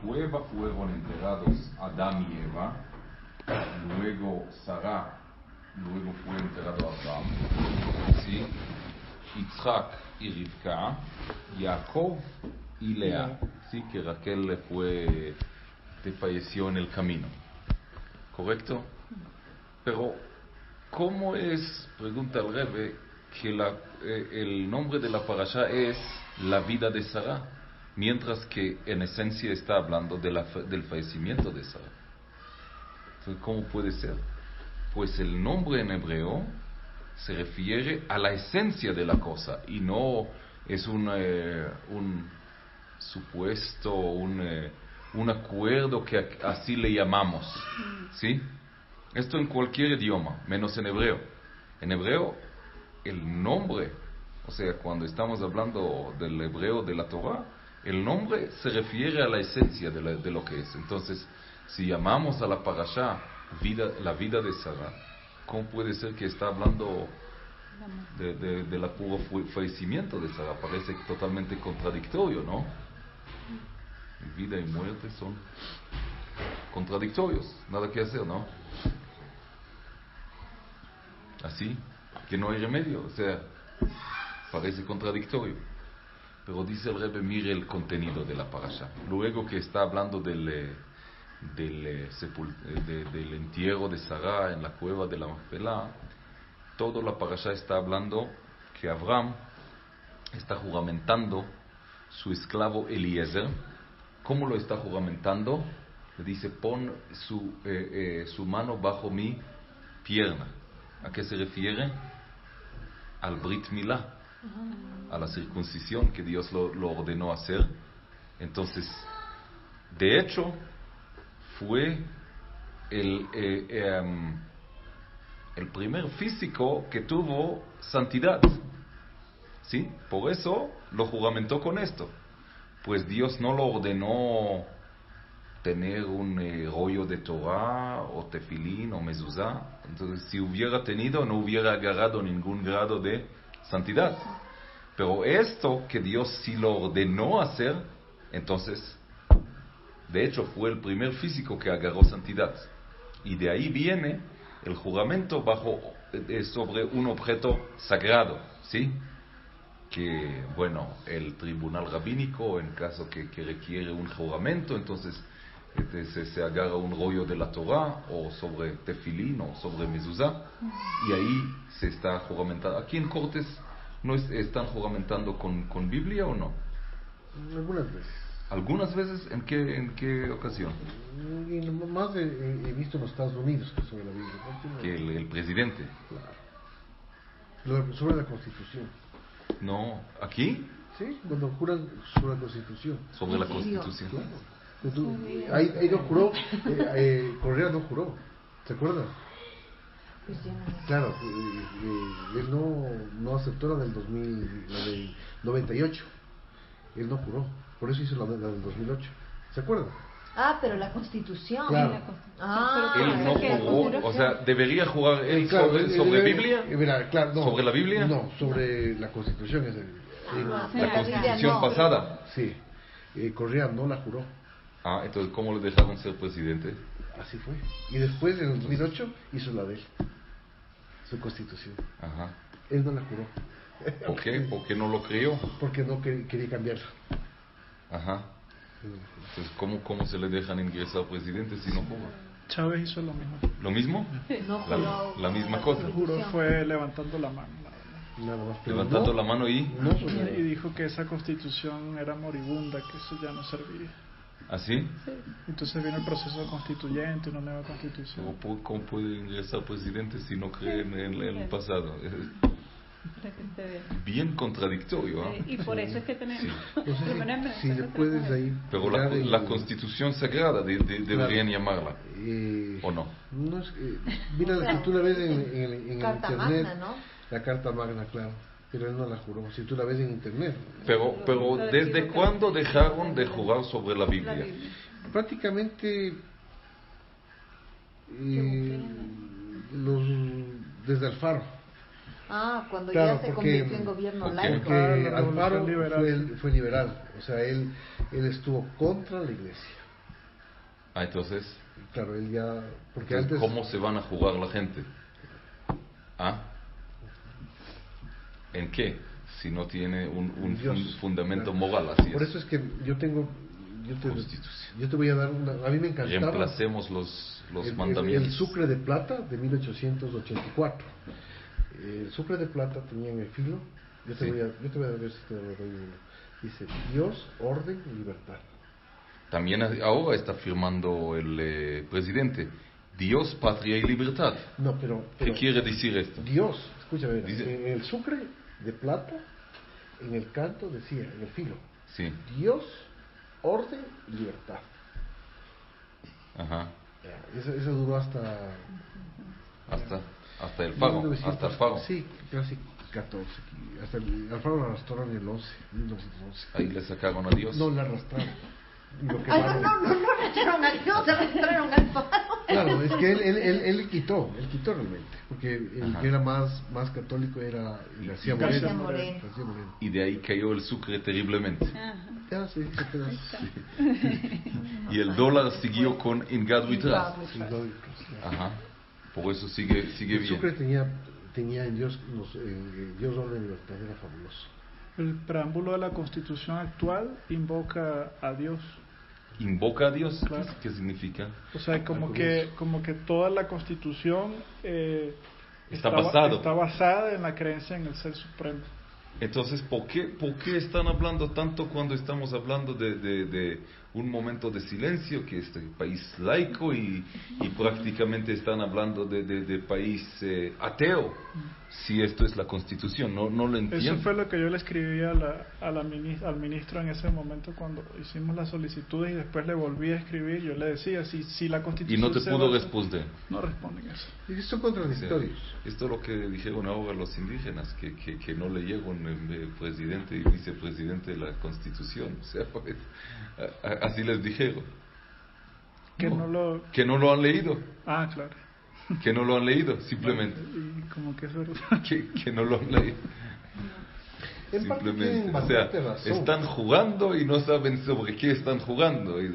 cueva fueron enterrados Adán y Eva, luego Sara, luego fue enterrado Abraham, ¿sí? Yitzhak y Rivka, Jacob y Lea, ¿sí? Que Raquel falleció en el camino, ¿correcto? Pero ¿cómo es, pregunta el Rebbe, que el nombre de la parasha es la vida de Sara, mientras que en esencia está hablando del fallecimiento de Sara? Entonces, ¿cómo puede ser? Pues el nombre en hebreo se refiere a la esencia de la cosa y no es un supuesto, un acuerdo que así le llamamos, ¿sí? Esto en cualquier idioma, menos en hebreo. En hebreo, el nombre, o sea, cuando estamos hablando del hebreo de la Torah, el nombre se refiere a la esencia de lo que es. Entonces, si llamamos a la parashá la vida de Sara, ¿cómo puede ser que está hablando de la puro fallecimiento de Sara? Parece totalmente contradictorio, ¿no? Vida y muerte son contradictorios, nada que hacer, ¿no? Así que no hay remedio, o sea, parece contradictorio. Pero dice el Rebbe, mire el contenido de la parasha. Luego que está hablando del entierro de Sara en la cueva de la Macpelá, toda la parasha está hablando que Abraham está juramentando su esclavo Eliezer. ¿Cómo lo está juramentando? Le dice, pon su mano bajo mi pierna. ¿A qué se refiere? Al Brit Milá, a la circuncisión que Dios lo ordenó hacer. Entonces, de hecho, fue el primer físico que tuvo santidad, ¿sí? Por eso lo juramentó con esto. Pues Dios no lo ordenó tener un rollo de Torah o tefilín o mezuzá. Entonces, si hubiera tenido, no hubiera agarrado ningún grado de santidad. Pero esto que Dios sí lo ordenó hacer, entonces, de hecho, fue el primer físico que agarró santidad. Y de ahí viene el juramento sobre un objeto sagrado, ¿sí? Que, bueno, el tribunal rabínico, en caso que requiere un juramento, entonces se agarra un rollo de la Torah, o sobre tefilín, o sobre mezuzá, y ahí se está juramentando. Aquí en Cortes, ¿no están juramentando con Biblia o no? Algunas veces. ¿Algunas veces? ¿En qué ocasión? Y más he visto en los Estados Unidos que sobre la Biblia. Que el presidente. Claro. Sobre la Constitución. No, ¿aquí? Sí, cuando juran sobre la Constitución. Sobre la Constitución. Claro. Ahí no juró, Correa no juró, ¿se acuerdan? Claro, él no aceptó la del 98, él no juró, por eso hizo la del 2008, ¿se acuerdan? Ah, pero la Constitución. Claro. Él no juró, o sea, ¿debería jurar él sobre Biblia? Claro, no, ¿Sobre la Biblia? No, sobre la Constitución. La Constitución pasada. Sí, Correa no la juró. Ah, entonces, ¿cómo le dejaron ser presidente? Así fue. Y después, en el 2008, hizo la de él, su Constitución. Ajá. Él no la juró. ¿Por qué? ¿Por qué no lo creyó? Porque no quería cambiarla. Ajá. Entonces, ¿cómo se le dejan ingresar presidente si no jura? Chávez hizo lo mismo. ¿Lo mismo? No, la misma cosa. Juró fue levantando la mano. Nada más. Levantando la mano y dijo que esa constitución era moribunda, que eso ya no servía. ¿Así? Sí. Entonces viene el proceso constituyente, una nueva constitución. ¿Cómo puede ingresar presidente si no cree en el pasado? Bien contradictorio, ¿eh? Y por eso es que tenemos. Si le puedes ahí. Pero la Constitución Sagrada deberían llamarla. ¿O no? No es mira, si tú la ves en Carta internet, Magna, ¿no? La Carta Magna, claro. Pero él no la juró. Si tú la ves en internet. Pero ¿desde cuándo dejaron de jurar sobre la Biblia? Prácticamente desde Alfaro. Ah, cuando Claro, ya se convirtió en gobierno laico. Porque la Alfaro revolución liberal. fue liberal. O sea, él estuvo contra la iglesia. Entonces, Claro, él ya... Porque entonces, antes... ¿cómo se van a jugar la gente? ¿En qué? Si no tiene un Dios, fundamento claro. moral, así Por es. eso es que yo tengo... Constitución. Yo te voy a dar una... A mí me encantaba... Reemplacemos los el mandamientos. sucre de plata de 1884. El sucre de plata tenía en el filo... Yo te Sí. voy a ver si te lo doy uno. Dice, Dios, orden y libertad. También ahora está firmando el presidente. Dios, patria y libertad. No, pero ¿Qué quiere decir esto? Dios, escúchame, Dice- en el sucre de plata, en el canto decía, en el filo, Sí. Dios, orden y libertad. Ajá. Ya, eso duró hasta Hasta el pago. 1900, Hasta el pago. Sí, casi 14. Hasta el Alfaro lo arrastraron en el 1911. Ahí le sacaron a Dios. No, la arrastraron. Y lo Ay, quemaron. no arrastraron al Dios, arrastraron al Faro. Claro, es que él quitó realmente, porque el Ajá. que era más católico era García García Moreno. Moreno. García Moreno. Y de ahí cayó el sucre terriblemente. Ya, sí, se quedó. Y el dólar siguió con Ingadruitras. Sí, lógico, sí. Ajá. Por eso sigue El sucre bien. tenía en Dios, Dios orden y libertad, era fabuloso. El preámbulo de la Constitución actual invoca a Dios. ¿Invoca a Dios? Claro. ¿Qué significa? O sea, como que toda la Constitución Está basado. está basada en la creencia en el Ser Supremo. Entonces, ¿por qué están hablando tanto cuando estamos hablando de un momento de silencio, que es un país laico, y prácticamente están hablando de país ateo, si esto es la Constitución? No lo entiendo. Eso fue lo que yo le escribí al ministro en ese momento cuando hicimos las solicitudes, y después le volví a escribir. Yo le decía, si la Y Constitución no te se pudo basa- responder. No responden eso. Y son O sea, contradictorios. esto es lo que dijeron ahora los indígenas, que no leyeron el presidente y vicepresidente de la Constitución. O sea, pues, así les dijeron. Que no lo... Que no lo han leído. Ah, claro. Que no lo han leído, simplemente. Y como que eso... Que no lo han leído. En parte Simplemente. tienen O sea, bastante razón. están jugando y no saben sobre qué están jugando. Y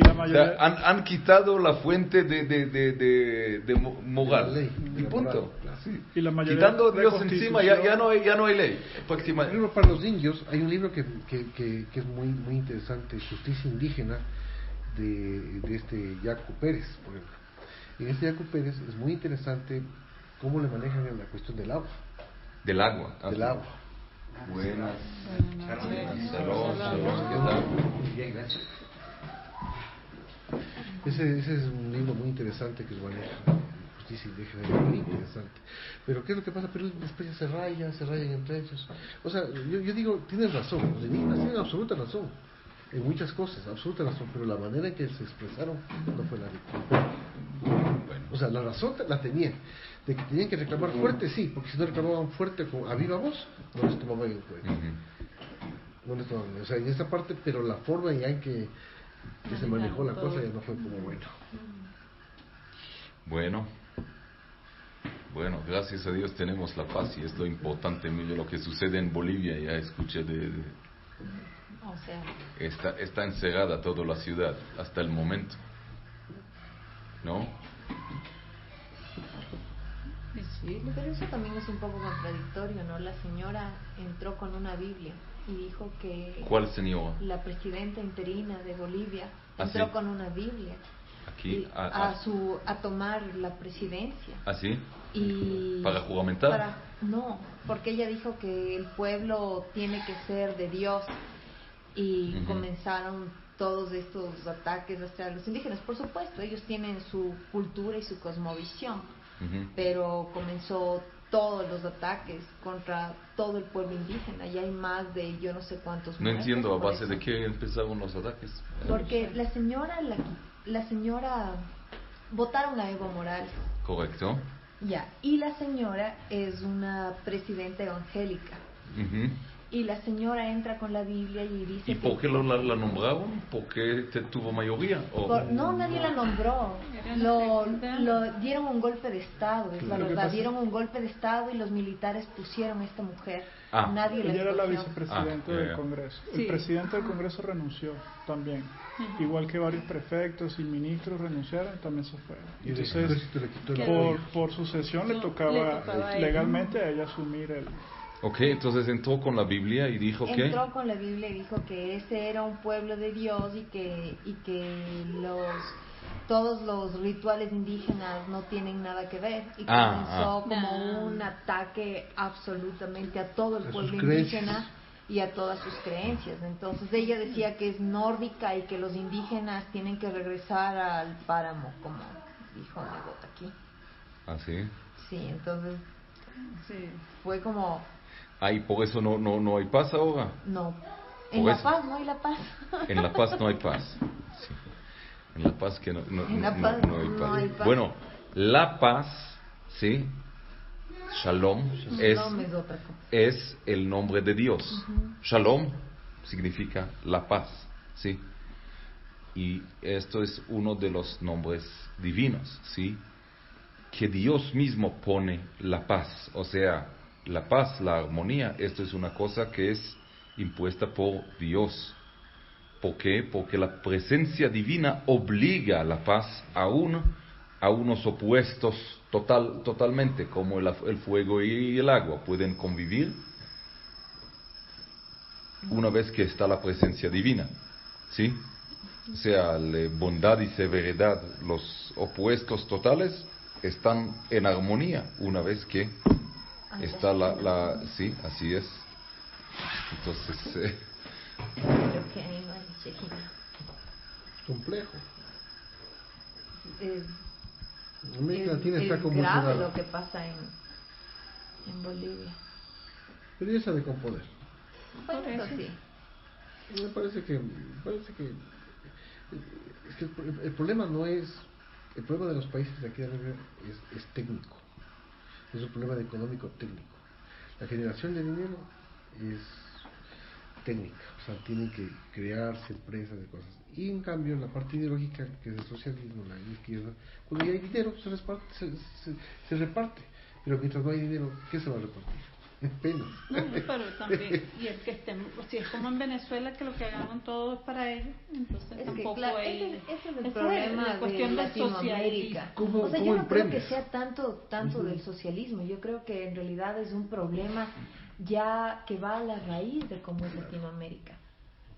la O mayoría... sea, han quitado la fuente de moral. De la ley, de Y la punto. moral, claro. Sí. Y la mayoría Quitando a de Dios constitución- encima, ya no hay ley. Por Prácticamente. ejemplo, para los indios hay un libro que es muy interesante, Justicia Indígena, de este Yacu Pérez, por ejemplo. En este Yacu Pérez es muy interesante cómo le manejan la cuestión del agua. Del agua. Del agua. Buenas. Shalom. Shalom, ¿qué tal? Bien, gracias. Ese es un libro muy interesante que se maneja. Justicia Indígena, es muy interesante. Pero ¿qué es lo que pasa? Pero después ya se rayan entre ellos. O sea, yo digo, tienes razón, los indígenas tienen absoluta razón. En muchas cosas, absoluta razón, pero la manera en que se expresaron no fue la adecuada. Bueno. O sea, la razón la tenían, de que tenían que reclamar fuerte, sí, porque si no reclamaban fuerte a viva voz, no les tomaban en cuenta. Ujú. No les tomaban, o sea, en esa parte, pero la forma ya en que se manejó la cosa ya no fue como bueno. Bueno, gracias a Dios tenemos la paz y es lo importante. Mire lo que sucede en Bolivia, ya escuché O sea, está encerrada toda la ciudad hasta el momento, ¿no? pero eso también es un poco contradictorio, ¿no? La señora entró con una Biblia y dijo que ¿Cuál señora? la presidenta interina de Bolivia ¿Ah, entró sí? con una Biblia Aquí, y a tomar la presidencia. ¿sí? Y ¿Para juramentar? No, porque ella dijo que el pueblo tiene que ser de Dios y Ujú. comenzaron todos estos ataques hacia los indígenas. Por supuesto, ellos tienen su cultura y su cosmovisión, Ujú. pero comenzó todos los ataques contra todo el pueblo indígena y hay más de yo no sé cuántos No muertos entiendo a por base eso. de qué empezaron los ataques. Porque la señora votaron a Evo Morales. Correcto. Ya, y la señora es una presidenta evangélica. Ujú. Y la señora entra con la Biblia y dice ¿Y por qué la nombraron? ¿Por qué tuvo mayoría? no, nadie la nombró. Lo dieron un golpe de Estado, es la verdad. Dieron un golpe de Estado y los militares pusieron a esta mujer. Nadie la Ella era la escogió. vicepresidenta del Congreso. Sí. El presidente del Congreso renunció también. Igual que varios prefectos y ministros renunciaron, también se fue. Y el Entonces, ejército le quitó el apoyo. por sucesión le tocaba a ella. legalmente a ella asumir el... Ok, entonces entró con la Biblia y dijo que... Entró con la Biblia y dijo que ese era un pueblo de Dios y que todos los rituales indígenas no tienen nada que ver, y comenzó como un ataque absolutamente a todo el pueblo indígena y a todas sus creencias. Entonces ella decía que es nórdica y que los indígenas tienen que regresar al páramo, como dijo Nebot aquí. ¿Ah, sí? Sí, entonces fue como... ¿Y por eso no hay paz ahora? No, en Por La eso. Paz no hay la paz. En La Paz no hay paz. Sí. En La Paz que no hay paz. Bueno, la paz, ¿sí? Shalom, Shalom es otra cosa. es el nombre de Dios. Shalom significa la paz, ¿sí? Y esto es uno de los nombres divinos, ¿sí? Que Dios mismo pone la paz, o sea, la paz, la armonía, esto es una cosa que es impuesta por Dios. ¿Por qué? Porque la presencia divina obliga a la paz a unos opuestos totalmente, como el fuego y el agua. Pueden convivir una vez que está la presencia divina, ¿sí? O sea, bondad y severidad, los opuestos totales, están en armonía una vez que está sí, así es. Entonces, complejo. Es grave lo que pasa en Bolivia. Pero ella sabe componer. Bueno, eso sí. Me parece que es que el problema no es el problema de los países de aquí de arriba es técnico. Es un problema económico técnico. La generación de dinero es técnica, o sea, tienen que crearse empresas de cosas. Y en cambio, en la parte ideológica, que es el socialismo, la izquierda, cuando ya hay dinero, se reparte. Pero mientras no hay dinero, ¿qué se va a repartir? Pena. No, pero también, y es que si es como en Venezuela, que lo que hagamos todo es para ellos, entonces Es tampoco que, claro, hay... ese es el esa problema la cuestión de del Latinoamérica. ¿Cómo- o sea, cómo yo no creo que emprendes? sea tanto del socialismo. Yo creo que en realidad es un problema ya que va a la raíz de cómo es Latinoamérica.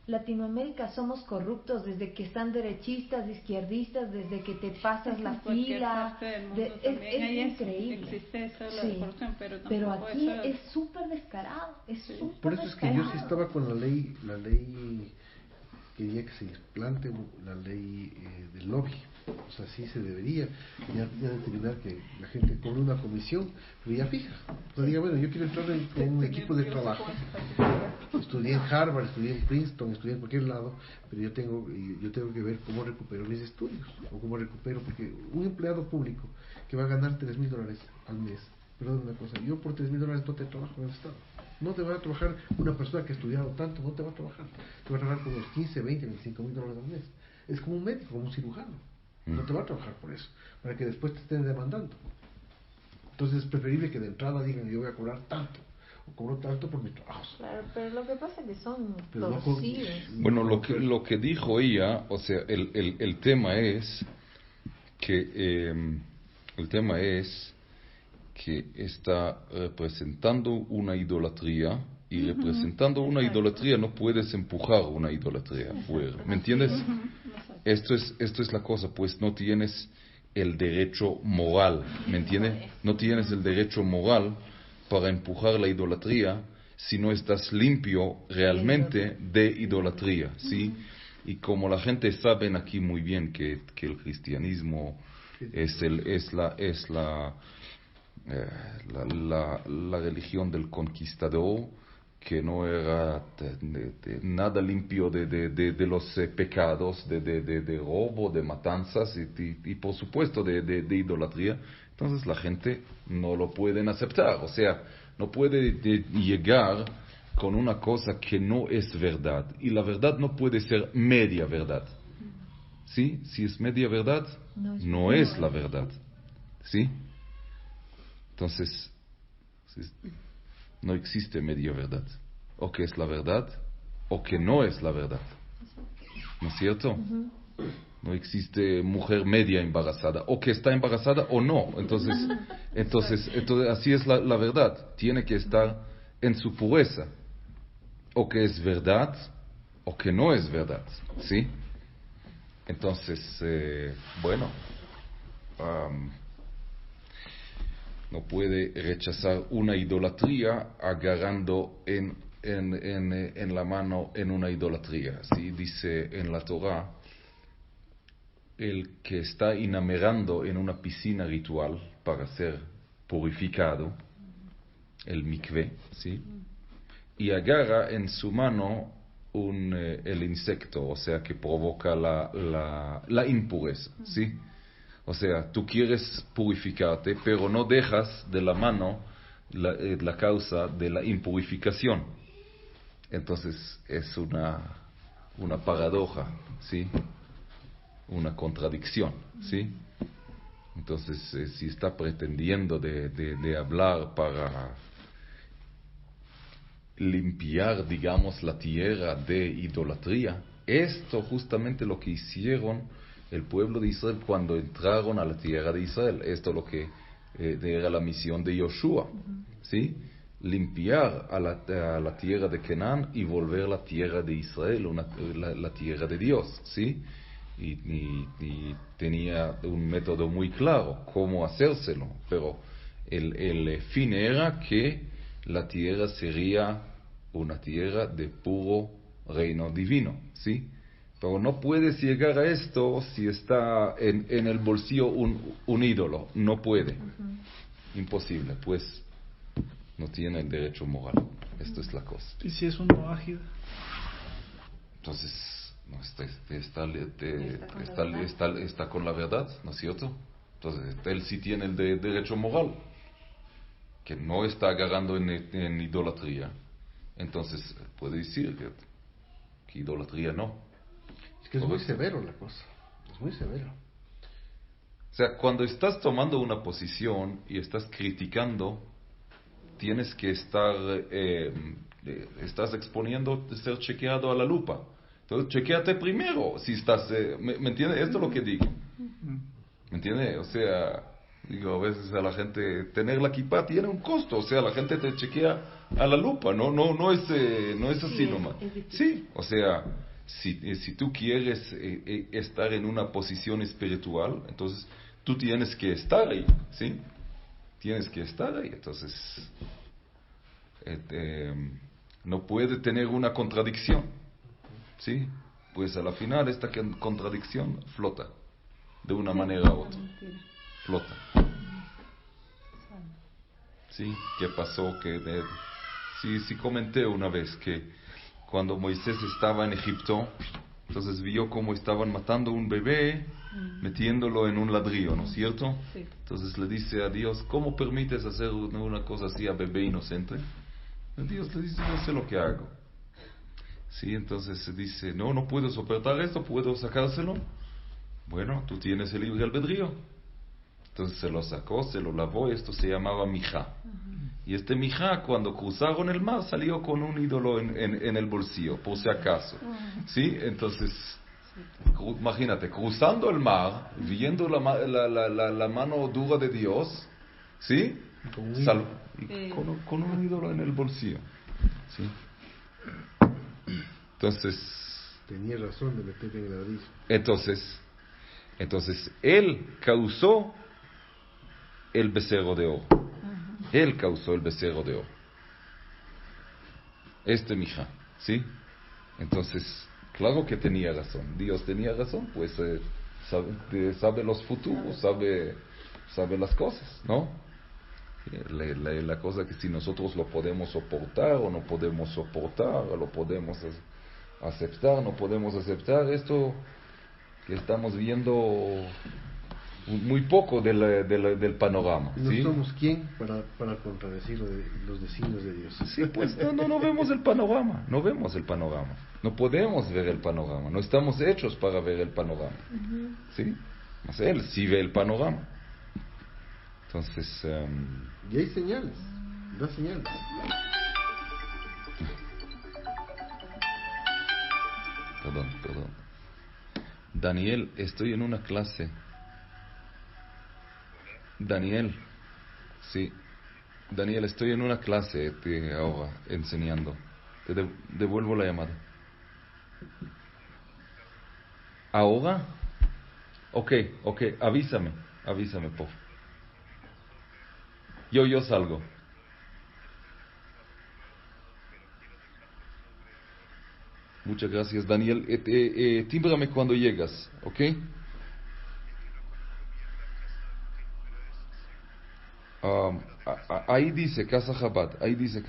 Latinoamérica somos corruptos desde que están derechistas, izquierdistas, desde que te pasas la cualquier fila. parte del mundo Es también hay eso, increíble. existe eso de la Sí. corrupción, pero Pero tampoco aquí eso es súper descarado. Es súper Por eso es que yo sí descarado. estaba con la ley quería que se implante la ley del lobby. O sea, sí se debería ya determinar que la gente cobre una comisión, pero ya fija. O sea, diga, bueno, yo quiero entrar con un equipo de trabajo. Estudié en Harvard, estudié en Princeton, estudié en cualquier lado, pero yo tengo que ver cómo recupero mis estudios, o cómo recupero, porque un empleado público que va a ganar $3,000 al mes, perdón una cosa, yo por $3,000 no te trabajo en el Estado. No te va a trabajar una persona que ha estudiado tanto, no te va a trabajar. Te va a trabajar con unos 15, 20, $25,000 al mes. Es como un médico, como un cirujano. No te va a trabajar por eso, para que después te estén demandando. Entonces es preferible que de entrada digan, yo voy a cobrar tanto, o cobro tanto por mi trabajo. Claro, pero lo que pasa es que son Pero no torcidos. bueno, lo que dijo ella, o sea, el tema es que está representando una idolatría, y representando una idolatría no puedes empujar una idolatría afuera, ¿me entiendes? Esto es la cosa, pues no tienes el derecho moral, ¿me entiendes? No tienes el derecho moral para empujar la idolatría si no estás limpio realmente de idolatría, ¿sí? Y como la gente sabe aquí muy bien que el cristianismo es la religión del conquistador, que no era nada limpio de los pecados, de robo, de matanzas y por supuesto de idolatría. Entonces la gente no lo pueden aceptar, o sea, no puede llegar con una cosa que no es verdad. Y la verdad no puede ser media verdad. ¿Sí? Si es media verdad, no es la verdad. ¿Sí? Entonces, no existe media verdad. O que es la verdad, o que no es la verdad. ¿No es cierto? No existe mujer media embarazada, o que está embarazada o no. Entonces así es la verdad. Tiene que estar en su pureza. O que es verdad, o que no es verdad. ¿Sí? Entonces, no puede rechazar una idolatría agarrando en la mano en una idolatría. ¿Sí? Dice en la Torá, el que está inamerando en una piscina ritual para ser purificado, el mikvé, ¿sí? Y agarra en su mano el insecto, o sea, que provoca la impureza, ¿sí? O sea, tú quieres purificarte, pero no dejas de la mano la causa de la impurificación. Entonces es una paradoja, ¿sí? Una contradicción, ¿sí? Entonces, si está pretendiendo de hablar para limpiar, digamos, la tierra de idolatría, esto justamente lo que hicieron el pueblo de Israel cuando entraron a la tierra de Israel. Esto es lo que era la misión de Yoshua, ¿sí? Limpiar a la tierra de Canaán y volver la tierra de Israel, la tierra de Dios, ¿sí? Y tenía un método muy claro cómo hacérselo, pero el fin era que la tierra sería una tierra de puro reino divino, ¿sí? Pero no puedes llegar a esto si está en el bolsillo un ídolo, no puede, imposible, pues no tiene el derecho moral. Esto es la cosa. ¿Y si es un moájid? Entonces no está con la verdad, ¿no es cierto? Entonces él sí tiene el derecho moral, que no está agarrando en idolatría. Entonces puede decir que idolatría no. Es que es muy severo la cosa, es muy severo. O sea, cuando estás tomando una posición y estás criticando, tienes que estás exponiendo de ser chequeado a la lupa. Entonces, chequéate primero si estás... ¿me entiendes? Esto es lo que digo. ¿Me entiendes? O sea, digo, a veces a la gente... Tener la kippah tiene un costo. O sea, la gente te chequea a la lupa. No es así nomás. Sí, o sea, si tú quieres estar en una posición espiritual, entonces tú tienes que estar ahí, ¿sí? Tienes que estar ahí. Entonces, no puede tener una contradicción. ¿Sí? Pues a la final esta contradicción flota de una manera u otra. Flota. ¿Sí? ¿Qué pasó? Sí comenté una vez que cuando Moisés estaba en Egipto, entonces vio cómo estaban matando un bebé, metiéndolo en un ladrillo, ¿no es cierto? Sí. Entonces le dice a Dios, ¿cómo permites hacer una cosa así a bebé inocente? Y Dios le dice, yo sé lo que hago. Sí, entonces se dice, no puedo soportar esto, puedo sacárselo. Bueno, tú tienes el libre albedrío. Entonces se lo sacó, se lo lavó, esto se llamaba mijá. Y este mijá, cuando cruzaron el mar, salió con un ídolo en el bolsillo, por si acaso. Sí, entonces, imagínate, cruzando el mar, viendo la mano dura de Dios, ¿sí? Con un ídolo en el bolsillo. ¿Sí? Entonces tenía razón de meter en el ladrillo. Entonces él causó el becerro de oro. Él causó el becerro de oro. Mijá, ¿sí? Entonces, claro que tenía razón. Dios tenía razón, pues sabe los futuros, sabe las cosas, ¿no? La cosa que si nosotros lo podemos soportar o no podemos soportar, o lo podemos aceptar, no podemos aceptar, esto que estamos viendo muy poco del panorama. ¿No ¿sí? somos quién para contradecir los designios de Dios? Sí, pues no vemos el panorama, no vemos el panorama, no podemos ver el panorama, no estamos hechos para ver el panorama. ¿Sí? Mas él sí ve el panorama. Entonces... Y hay señales, da señales. Perdón. Daniel, estoy en una clase. Daniel, estoy en una clase ahora enseñando. Te devuelvo la llamada. ¿Ahora? Ok, avísame, por favor. Yo salgo. Muchas gracias, Daniel. Tímbrame cuando llegas, ¿ok? Ahí dice Casa Chabad, dice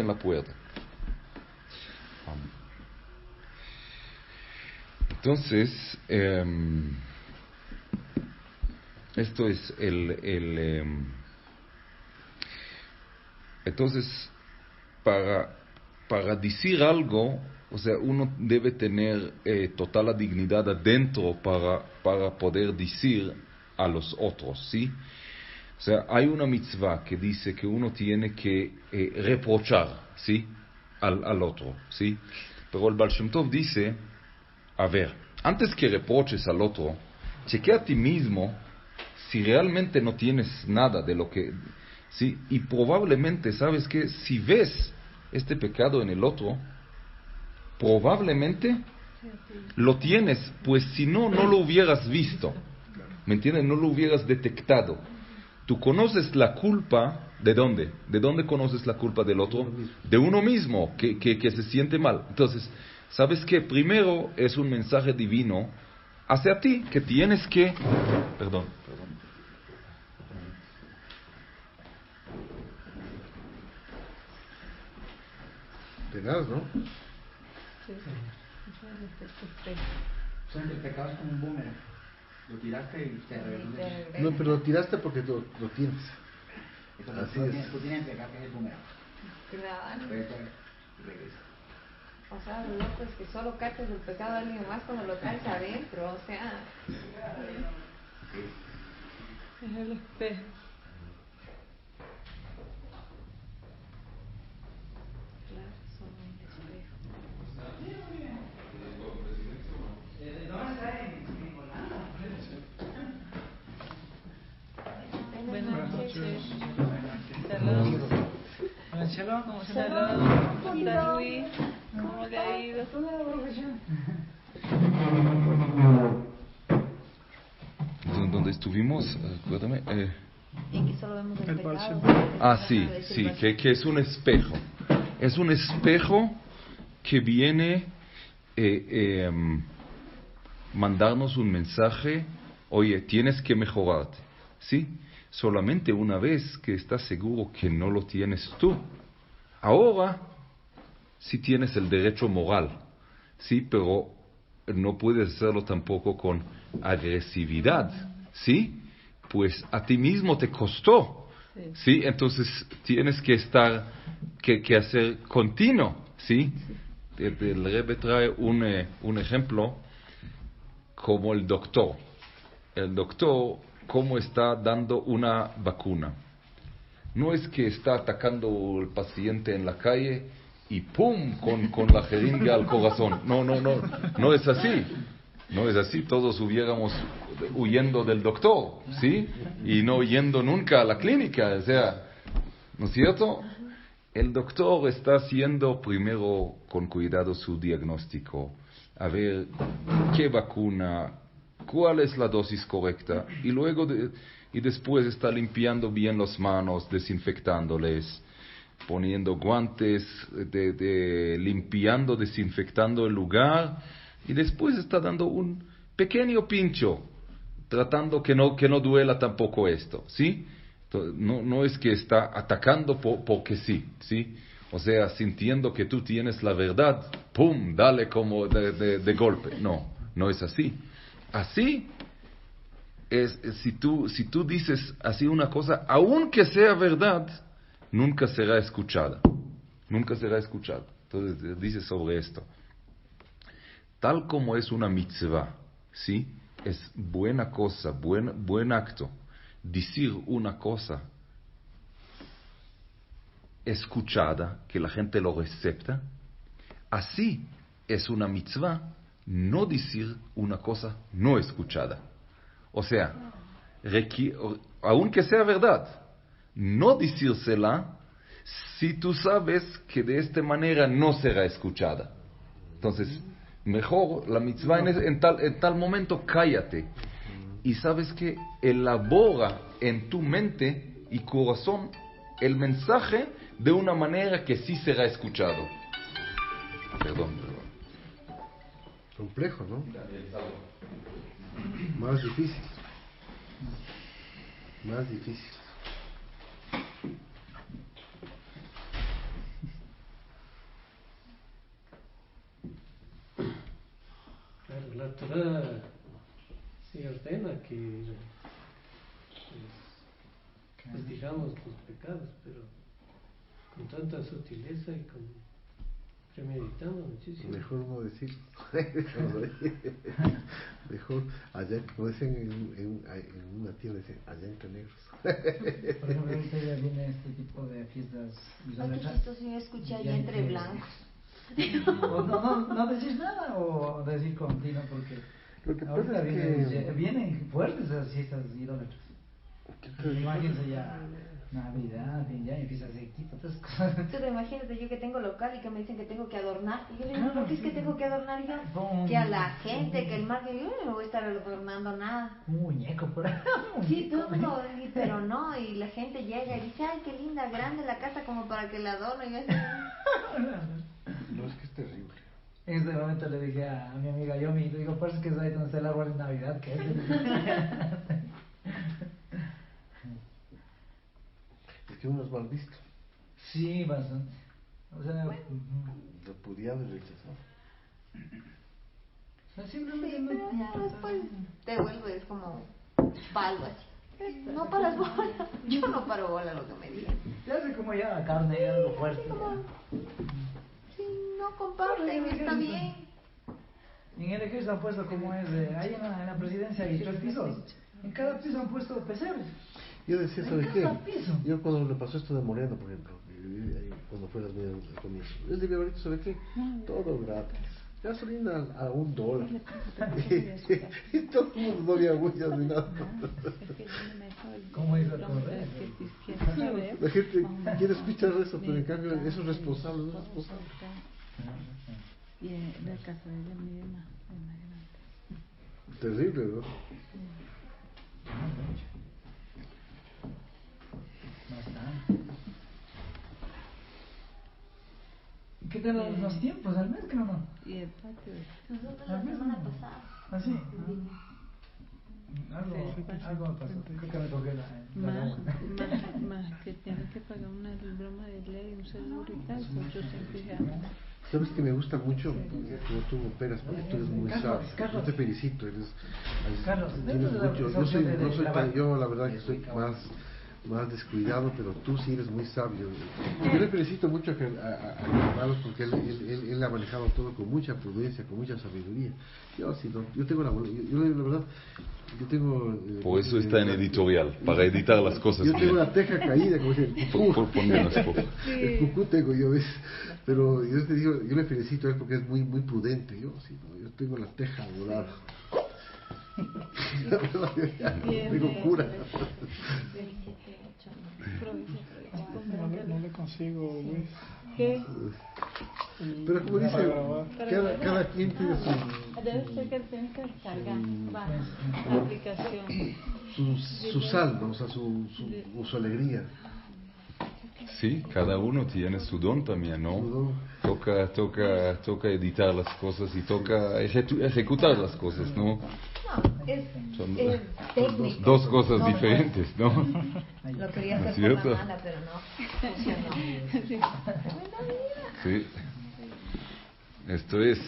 en la puerta. Entonces, esto es entonces, para decir algo, o sea, uno debe tener total la dignidad adentro para poder decir a los otros, ¿sí? O sea, hay una mitzvah que dice que uno tiene que reprochar, ¿sí? Al otro, ¿sí? Pero el Baal Shem Tov dice, a ver, antes que reproches al otro, chequea a ti mismo si realmente no tienes nada de lo que... ¿sí? Y probablemente, ¿sabes qué? Si ves este pecado en el otro, probablemente lo tienes, pues si no lo hubieras visto. ¿Me entiendes? No lo hubieras detectado. Tú conoces la culpa, ¿de dónde? ¿De dónde conoces la culpa del otro? De uno mismo, que se siente mal. Entonces, ¿sabes qué? Primero es un mensaje divino hacia ti, que tienes que... Perdón. Tenaz, ¿no? Sí. El pecado es como un boomerang. Lo tiraste y te regresó. No, pero lo tiraste porque lo tienes. Entonces, Así es. tú tienes pecado que es el boomerang. Claro. Regresa. O sea, lo loco es que solo cachas el pecado de alguien más cuando lo traes adentro, o sea... Es el espejo. Claro, son un espejo. Buenas noches. Saludos. Shalom. Saludos. ¿Cómo está Luis? ¿Cómo le ha ido? Donde estuvimos, acuérdame. Y que solo vemos el pecado. Sí, que es un espejo. Es un espejo que viene mandarnos un mensaje. Oye, tienes que mejorarte, ¿sí? Solamente una vez que estás seguro que no lo tienes tú. Ahora sí tienes el derecho moral, ¿sí? Pero no puedes hacerlo tampoco con agresividad, ¿sí? Pues a ti mismo te costó, ¿sí? Entonces tienes que que hacer continuo, ¿sí? El Rebbe trae un ejemplo como el doctor. El doctor, ¿cómo está dando una vacuna? No es que está atacando al paciente en la calle y ¡pum! con la jeringa al corazón. No es así. No es así, todos hubiéramos huyendo del doctor, ¿sí? Y no yendo nunca a la clínica, o sea, ¿no es cierto? El doctor está haciendo primero con cuidado su diagnóstico, a ver qué vacuna, cuál es la dosis correcta, y luego y después está limpiando bien las manos, desinfectándoles, poniendo guantes, limpiando, desinfectando el lugar, y después está dando un pequeño pincho, tratando que no duela tampoco esto, ¿sí? Entonces, no es que está atacando porque sí, ¿sí? O sea, sintiendo que tú tienes la verdad, ¡pum!, dale como de golpe. No es así. así es, si tú dices así una cosa, aunque sea verdad, nunca será escuchada. Nunca será escuchada. Entonces dice sobre esto. Tal como es una mitzvah, ¿sí? Es buena cosa, buen acto, decir una cosa escuchada, que la gente lo recepta. Así es una mitzvah no decir una cosa no escuchada. O sea, aunque sea verdad, no decírsela si tú sabes que de esta manera no será escuchada. Entonces, mejor la mitzvah en tal momento, cállate. Y sabes que elabora en tu mente y corazón el mensaje de una manera que sí será escuchado. Perdón. Complejo, ¿no? Más difícil. Más difícil. Claro, la Torah sí ordena que pues digamos los pecados, pero con tanta sutileza y con premeditando muchísimo. Mejor no decir. Mejor allá, como dicen en una tienda, dicen allá entre negros. Por ejemplo, ahorita ya viene este tipo de fiestas idólatras. Esto sí me escuché allá entre blancos. O no decir nada o decir continuo, porque Lo que ahorita pasa es que vienen fuertes esas fiestas idólatras. Imagínense ya Navidad y ya empieza a hacer otras cosas. Entonces imagínate yo que tengo local y que me dicen que tengo que adornar. Y yo le digo, ¿por qué es que tengo que adornar yo? Que a la gente, que el marketing, yo no voy a estar adornando nada. Un muñeco por ahí. Sí, todo, pero no, y la gente llega y dice, ay, qué linda, grande la casa como para que la adorne. Y yo así, no, es que es terrible. En este momento le dije a mi amiga Yomi, le digo, parece que es ahí donde está el árbol de Navidad, que es. Es que uno es mal visto. Sí, bastante. O sea, repudiado y rechazado. O sea, simplemente sí, pero ya después te vuelves como palo así. No paras bola. Yo no paro bola lo que me digan. Ya hace como ya la carne, ya algo fuerte. Sí, no comparten, está bien. En el ejército han puesto como es, ahí en la presidencia hay 3 pisos. En cada piso han puesto pesebres. Yo decía, ¿sabe qué? Yo cuando le pasó esto de Moreno, por ejemplo, cuando fue las medidas del comienzo, él debía haber dicho, ¿sabe qué? Todo gratis. Gasolina a $1. Y todo el mundo no había huellas ni nada. ¿Cómo hizo el correo? La gente quiere escuchar eso, pero en cambio eso es responsable, no es responsable. Y en la casa de ella me llama. Terrible, ¿no? ¿Qué tal los tiempos? ¿Al mes creo no? Y el patio. Nosotros la semana pasada. ¿Ah, sí? Algo pasó. Creo que me toqué Más que tienes que pagar una broma de ley, un seguro y tal, pues yo siempre ya. ¿Sabes que me gusta mucho como tú operas? Porque tú eres muy sabio. Yo te felicito. Carlos, tienes mucho. Yo la verdad que estoy más descuidado, pero tú sí eres muy sabio. Yo le felicito mucho a Carlos porque él ha manejado todo con mucha prudencia, con mucha sabiduría. Yo sí, no, yo tengo la verdad, yo tengo... Por eso está en editorial, para editar las cosas. Yo tengo la teja caída, como dice el cucú. El cucú tengo yo, ¿ves? Pero yo te digo, yo le felicito a él porque es muy prudente. Yo sí, no, yo tengo la teja volada. La verdad, yo ya tengo cura. No le consigo, Luis. ¿Qué? Pero como dice, cada quien tiene Debe ser que tienes que descargar la aplicación. su salva, o sea, su alegría. Sí, cada uno tiene su don también, ¿no? Toca editar las cosas y toca ejecutar las cosas, ¿no? Son técnico. Dos cosas diferentes, ¿no? Lo quería hacer ¿cierto? por la mala, pero no funcionó. Sí. Esto es.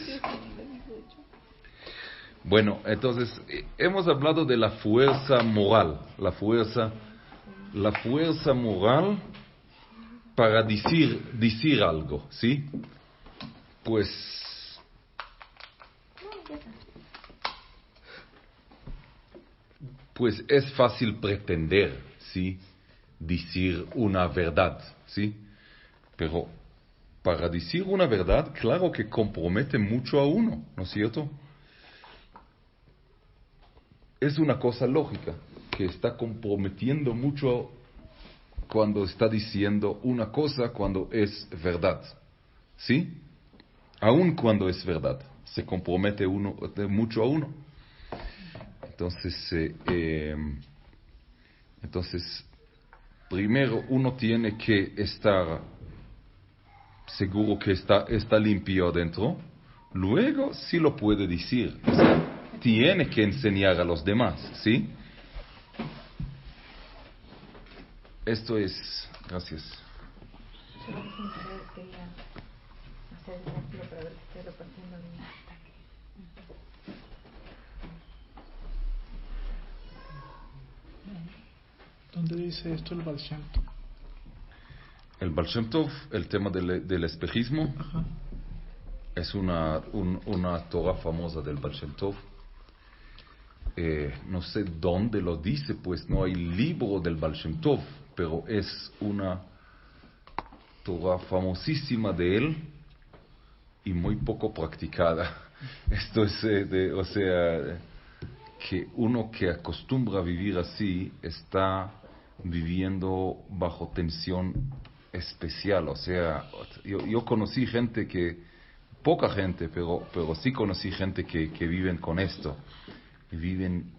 Bueno, entonces, hemos hablado de la fuerza moral, la fuerza moral para decir algo, ¿sí? Pues es fácil pretender, ¿sí? Decir una verdad, ¿sí? Pero para decir una verdad, claro que compromete mucho a uno, ¿no es cierto? Es una cosa lógica, que está comprometiendo mucho cuando está diciendo una cosa cuando es verdad, ¿sí? Aun cuando es verdad, se compromete mucho a uno. Entonces, primero uno tiene que estar seguro que está limpio adentro, luego sí lo puede decir, o sea, tiene que enseñar a los demás, ¿sí? Esto es... Gracias. ¿Dónde dice esto el Baal Shem Tov? El Baal Shem Tov, el tema del espejismo, Ajá. es una Torah famosa del Baal Shem Tov. No sé dónde lo dice, pues no hay libro del Baal Shem Tov, pero es una Torah famosísima de él y muy poco practicada. Esto es, o sea, que uno que acostumbra a vivir así está viviendo bajo tensión especial. O sea, yo conocí gente poca gente, pero sí conocí gente que viven con esto. Ven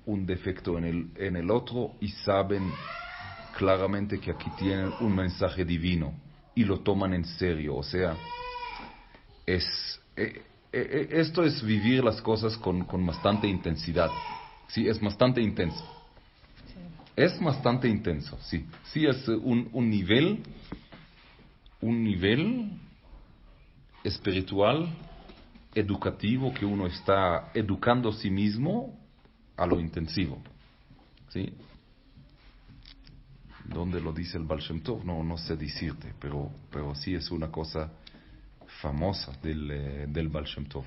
un defecto en el otro y saben claramente que aquí tienen un mensaje divino y lo toman en serio. O sea, esto es vivir las cosas con bastante intensidad. Sí, es bastante intenso. Es bastante intenso, sí. Sí, es un nivel espiritual, educativo, que uno está educando a sí mismo a lo intensivo, ¿sí? ¿Dónde lo dice el Baal Shem Tov? No sé decirte, pero sí es una cosa famosa del Baal Shem Tov.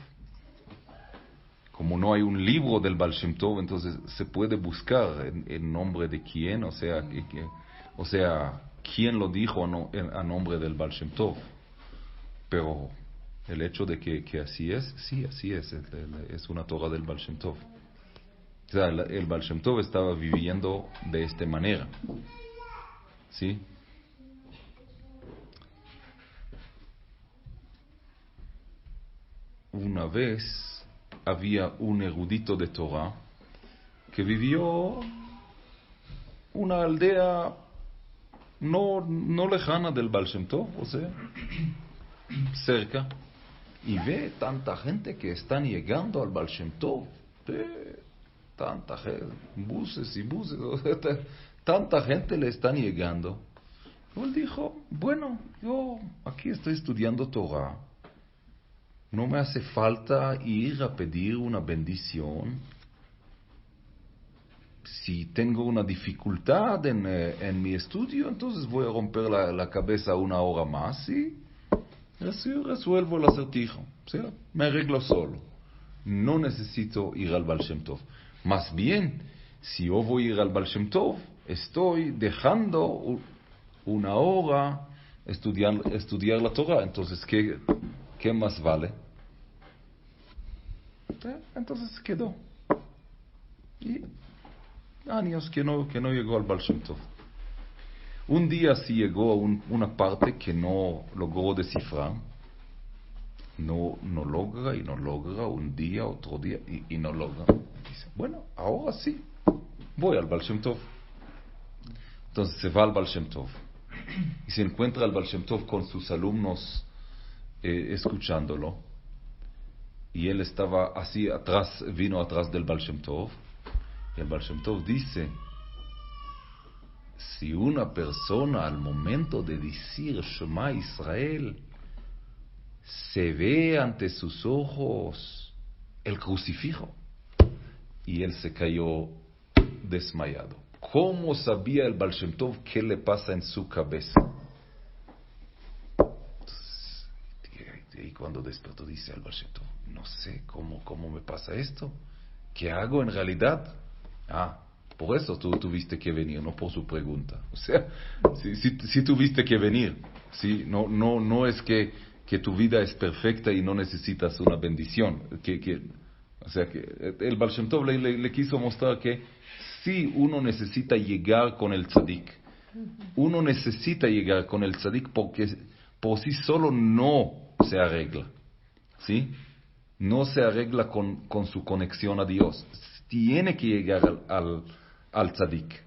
Como no hay un libro del Baal Shem Tov, entonces se puede buscar el nombre de quién, o sea, quién lo dijo a nombre del Baal Shem Tov. Pero el hecho de que así es, sí, así es una Torah del Baal Shem Tov. O sea, el Baal Shem Tov estaba viviendo de esta manera, ¿sí? Una vez había un erudito de Torah que vivió una aldea no lejana del Baal Shem Tov, o sea, cerca, y ve tanta gente que están llegando al Baal Shem Tov, tanta gente, buses y buses, o sea, tanta gente le están llegando. Él dijo, bueno, yo aquí estoy estudiando Torah, no me hace falta ir a pedir una bendición. Si tengo una dificultad en mi estudio, entonces voy a romper la cabeza una hora más y así resuelvo el acertijo. ¿Sí? Me arreglo solo. No necesito ir al Baal Shem Tov. Más bien, si yo voy a ir al Baal Shem Tov, estoy dejando una hora estudiar la Torah. Entonces, ¿qué más vale? Entonces quedó. Y años que no llegó al Baal Shem Tov. Un día sí llegó a una parte que no logró descifrar. No logra, un día, otro día, y no logra. Dice, bueno, ahora sí, voy al Baal Shem Tov. Entonces se va al Baal Shem Tov. Y se encuentra al Baal Shem Tov con sus alumnos escuchándolo. Y él estaba así atrás, vino atrás del Baal Shem Tov. Y el Baal Shem Tov dice, si una persona al momento de decir Shema Israel se ve ante sus ojos el crucifijo. Y él se cayó desmayado. ¿Cómo sabía el Baal Shem Tov qué le pasa en su cabeza? Entonces, y cuando despertó dice al Baal Shem Tov, no sé cómo me pasa esto. ¿Qué hago en realidad? Por eso tú tuviste que venir, no por su pregunta. O sea, si tuviste que venir. ¿Sí? No es que tu vida es perfecta y no necesitas una bendición. O sea, que el Baal Shem Tov le quiso mostrar que sí uno necesita llegar con el tzadik. Uno necesita llegar con el tzadik porque por sí solo no se arregla. ¿Sí? No se arregla con su conexión a Dios. Tiene que llegar al tzadik.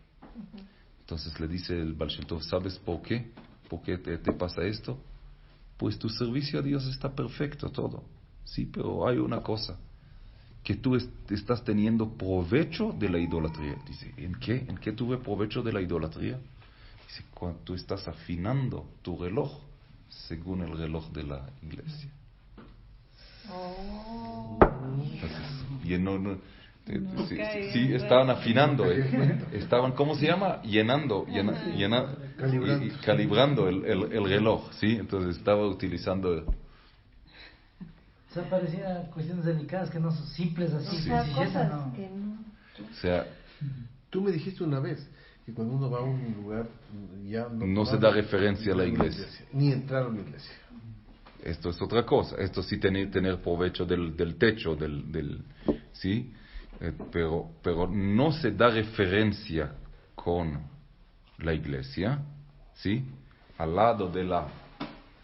Entonces le dice el Baal Shem Tov, ¿sabes por qué? ¿Por qué te pasa esto? Pues tu servicio a Dios está perfecto, todo. Sí, pero hay una cosa. Que tú estás teniendo provecho de la idolatría. Dice, ¿en qué? ¿En qué tuve provecho de la idolatría? Dice, cuando tú estás afinando tu reloj según el reloj de la iglesia. Entonces, sí, estaban afinando, estaban, ¿cómo se llama? Calibrando el reloj, ¿sí? Entonces estaba utilizando. O sea, parecía cuestiones delicadas que no son simples así. O sea, cosas que no. O sea, tú me dijiste una vez que cuando uno va a un lugar ya no se da referencia a la iglesia. Ni entrar a una iglesia. Esto es otra cosa. Esto sí tener provecho del techo, ¿sí? Pero no se da referencia con la iglesia, ¿sí? Al lado de la,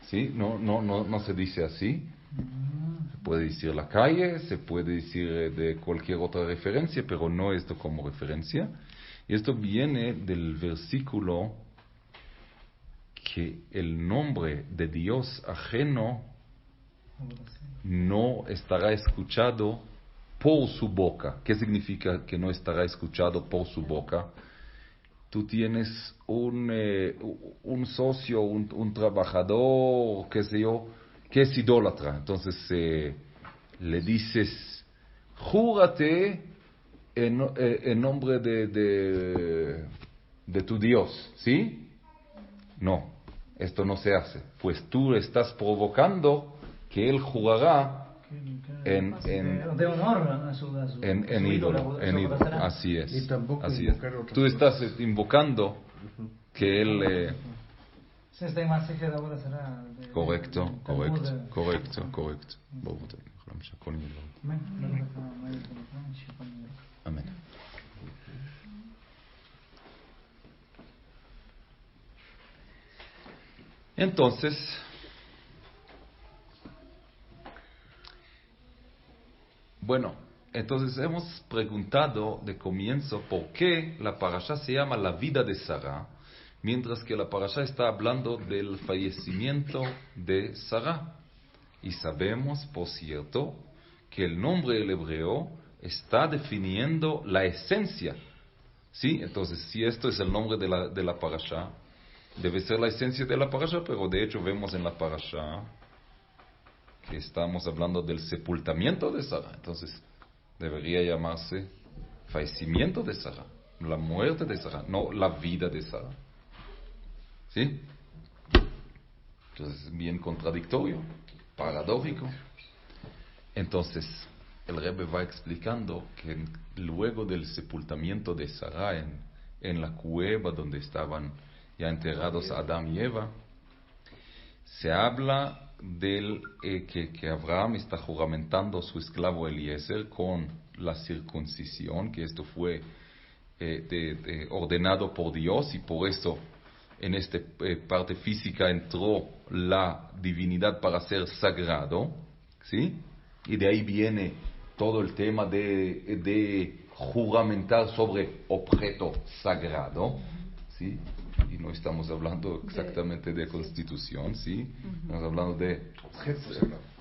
¿sí? No se dice así. Se puede decir la calle, se puede decir de cualquier otra referencia, pero no esto como referencia. Y esto viene del versículo que el nombre de Dios ajeno no estará escuchado por su boca. ¿Qué significa que no estará escuchado por su boca? Tú tienes un socio, un trabajador, qué sé yo, que es idólatra. Entonces le dices, júrate en nombre de tu Dios, ¿sí? No, esto no se hace. Pues tú estás provocando que él jurará en honor a su ídolo. Así es. Y tampoco así es. Tú estás invocando que él... correcto. Amén. Entonces, hemos preguntado de comienzo por qué la parashá se llama la vida de Sará, mientras que la parashá está hablando del fallecimiento de Sará. Y sabemos, por cierto, que el nombre del hebreo está definiendo la esencia. ¿Sí? Entonces, si esto es el nombre de la parashá, debe ser la esencia de la parashá, pero de hecho vemos en la parashá que estamos hablando del sepultamiento de Sará. Entonces, debería llamarse fallecimiento de Sará, la muerte de Sará, no la vida de Sará. ¿Sí? Entonces, bien contradictorio, paradójico. Entonces, el Rebbe va explicando que luego del sepultamiento de Sará en la cueva donde estaban ya enterrados Adán y Eva, se habla del que Abraham está juramentando a su esclavo Eliezer con la circuncisión, que esto fue ordenado por Dios, y por eso en esta parte física entró la divinidad para ser sagrado, ¿sí? Y de ahí viene todo el tema de juramentar sobre objeto sagrado, ¿sí? Y no estamos hablando exactamente de constitución, ¿sí? Estamos hablando de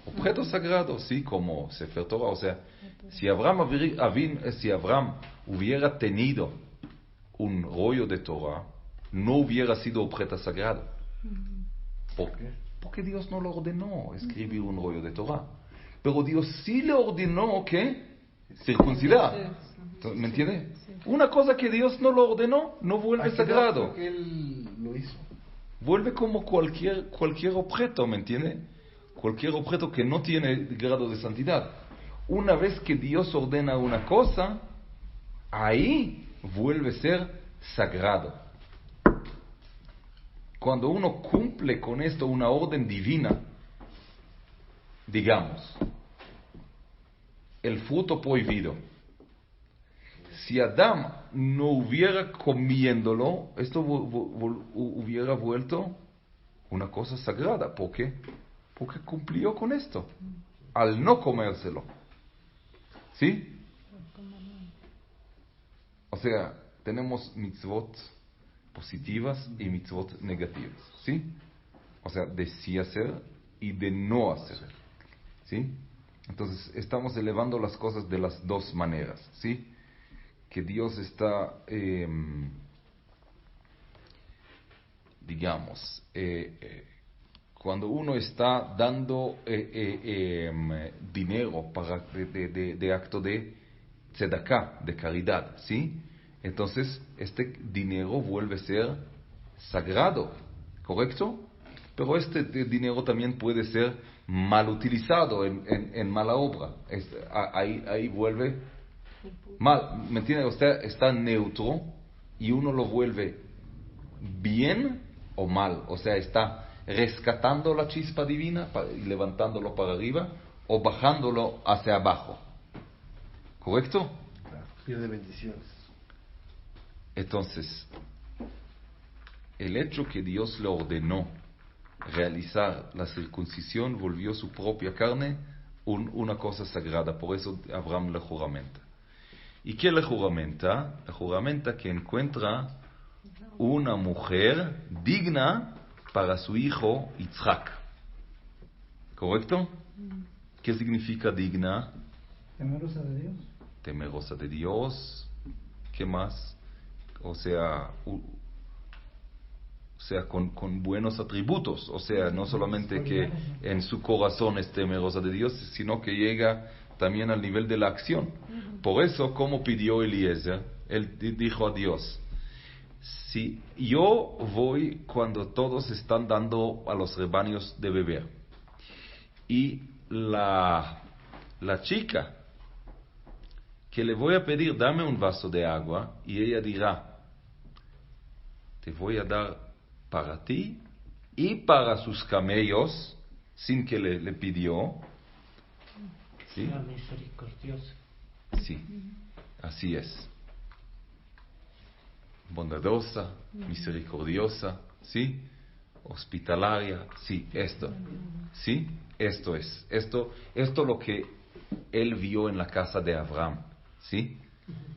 objeto sagrado, ¿sí? Como Sefer Torah. O sea, si Abraham hubiera tenido un rollo de Torah, no hubiera sido objeto sagrado. ¿Por qué? Porque Dios no lo ordenó escribir un rollo de Torah. pero Dios sí le ordenó que circuncidar. ¿Me entiende? Una cosa que Dios no lo ordenó, no vuelve sagrado. Que él lo hizo. Vuelve como cualquier objeto, ¿me entiende? Cualquier objeto que no tiene grado de santidad. Una vez que Dios ordena una cosa, ahí vuelve a ser sagrado. Cuando uno cumple con esto una orden divina, digamos, el fruto prohibido, si Adán no hubiera comiéndolo, esto hubiera vuelto una cosa sagrada. ¿Por qué? Porque cumplió con esto, al no comérselo. ¿Sí? O sea, tenemos mitzvot positivas y mitzvot negativas. ¿Sí? O sea, de sí hacer y de no hacer. ¿Sí? Entonces, estamos elevando las cosas de las dos maneras. ¿Sí? Que Dios está, digamos, cuando uno está dando dinero para de acto de tzedakah, de caridad, ¿sí? Entonces, este dinero vuelve a ser sagrado, ¿correcto? Pero este dinero también puede ser mal utilizado en mala obra. Ahí vuelve mal, ¿me entiende? Usted está neutro y uno lo vuelve bien o mal. O sea, está rescatando la chispa divina y levantándolo para arriba o bajándolo hacia abajo. ¿Correcto? Claro, pierde bendiciones. Entonces, el hecho que Dios le ordenó realizar la circuncisión volvió su propia carne una cosa sagrada. Por eso Abraham le juramenta. ¿Y qué le juramenta? Le juramenta que encuentra una mujer digna para su hijo Yitzhak. ¿Correcto? ¿Qué significa digna? Temerosa de Dios. Temerosa de Dios. ¿Qué más? O sea, con buenos atributos. O sea, no solamente que en su corazón es temerosa de Dios, sino que llega también al nivel de la acción. Por eso, como pidió Eliezer, él dijo a Dios: si yo voy cuando todos están dando a los rebaños de beber, y la chica que le voy a pedir, dame un vaso de agua, y ella dirá, te voy a dar para ti y para sus camellos, sin que le pidió. ¿Sí? Sea misericordiosa. Sí, así es. Bondadosa, misericordiosa, ¿sí? Hospitalaria, sí, esto. ¿Sí? Esto es. Esto lo que él vio en la casa de Abraham, ¿sí?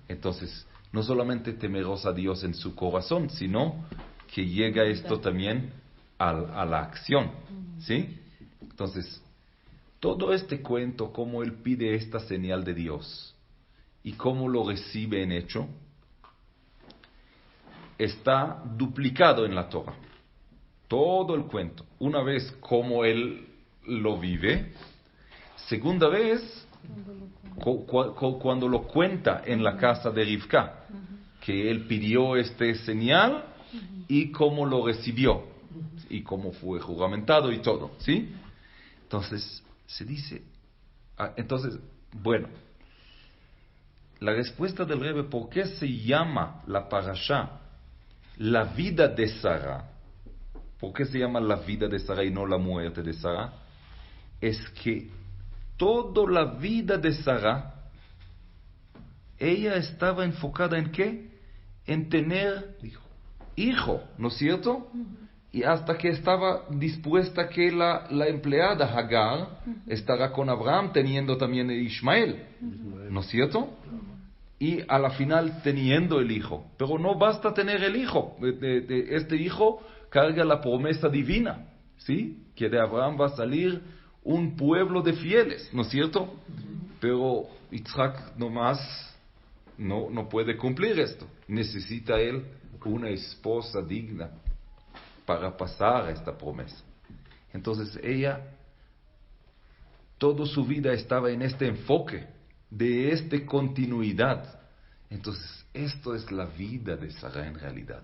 Entonces, no solamente temerosa a Dios en su corazón, sino que llega esto también a la acción, ¿sí? Entonces, todo este cuento, cómo él pide esta señal de Dios y cómo lo recibe en hecho, está duplicado en la Torah. Todo el cuento. Una vez cómo él lo vive. Segunda vez, cuando lo cuenta en la casa de Rivka, que él pidió este señal y cómo lo recibió y cómo fue juramentado y todo, ¿sí? Entonces, se dice, entonces, bueno, la respuesta del Rebbe, ¿por qué se llama la parashá la vida de Sara? ¿Por qué se llama la vida de Sara y no la muerte de Sara? Es que toda la vida de Sara, ella estaba enfocada en ¿qué? En tener hijo, ¿no es cierto? Y hasta que estaba dispuesta que la empleada Hagar estará con Abraham teniendo también Ismael, ¿no es cierto? Y a la final teniendo el hijo. Pero no basta tener el hijo. Este hijo carga la promesa divina, ¿sí? Que de Abraham va a salir un pueblo de fieles, ¿no es cierto? Pero Yitzhak nomás no puede cumplir esto. Necesita él una esposa digna para pasar esta promesa. Entonces ella Toda su vida estaba en este enfoque, de esta continuidad. Entonces, esto es la vida de Sara en realidad.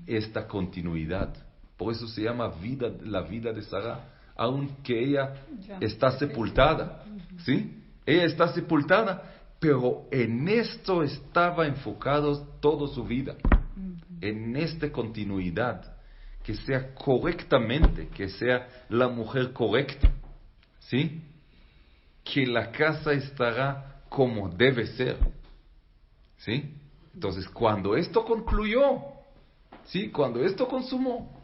Esta continuidad. Por eso se llama la vida de Sara, aunque ella está sepultada. ¿Sí? Ella está sepultada, pero en esto estaba enfocado toda su vida. En esta continuidad. Que sea correctamente, que sea la mujer correcta. ¿Sí? Que la casa estará como debe ser. ¿Sí? Entonces, cuando esto concluyó, ¿sí? Cuando esto consumó,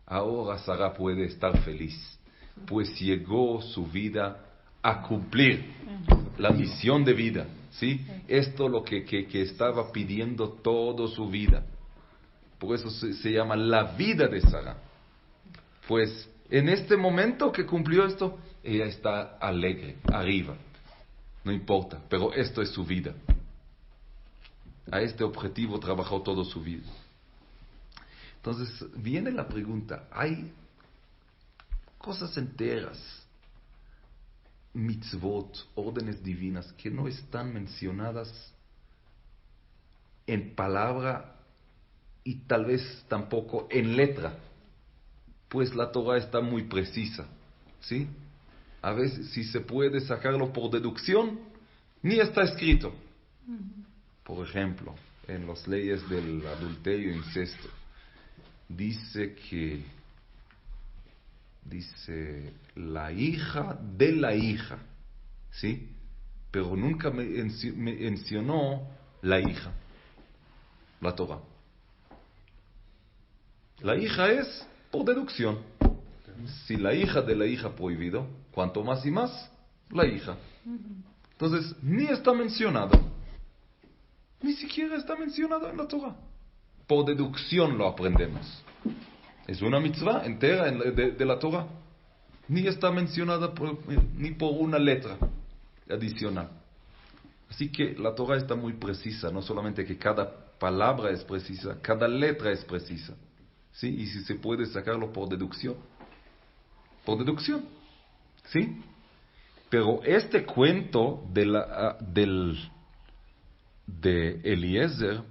ahora Sara puede estar feliz, pues llegó su vida a cumplir la misión de vida, ¿sí? Esto lo que estaba pidiendo toda su vida. Por eso se llama la vida de Sara. Pues en este momento que cumplió esto, ella está alegre, arriba. No importa, pero esto es su vida. A este objetivo trabajó toda su vida. Entonces viene la pregunta, hay cosas enteras, mitzvot, órdenes divinas, que no están mencionadas en palabra y tal vez tampoco en letra, pues la Torah está muy precisa, ¿sí? A veces si se puede sacarlo por deducción, ni está escrito. Por ejemplo, en las leyes del adulterio e incesto, dice la hija de la hija, ¿sí? Pero nunca mencionó la hija, la Torah. La hija es por deducción. Si la hija de la hija prohibido, cuanto más y más, la hija. Entonces, ni está mencionado, ni siquiera está mencionado en la Torah. Por deducción lo aprendemos. Es una mitzvah entera de la Torah. Ni está mencionada ni por una letra adicional. Así que la Torah está muy precisa. No solamente que cada palabra es precisa, cada letra es precisa. ¿Sí? Y si se puede sacarlo por deducción. Por deducción. ¿Sí? Pero este cuento de Eliezer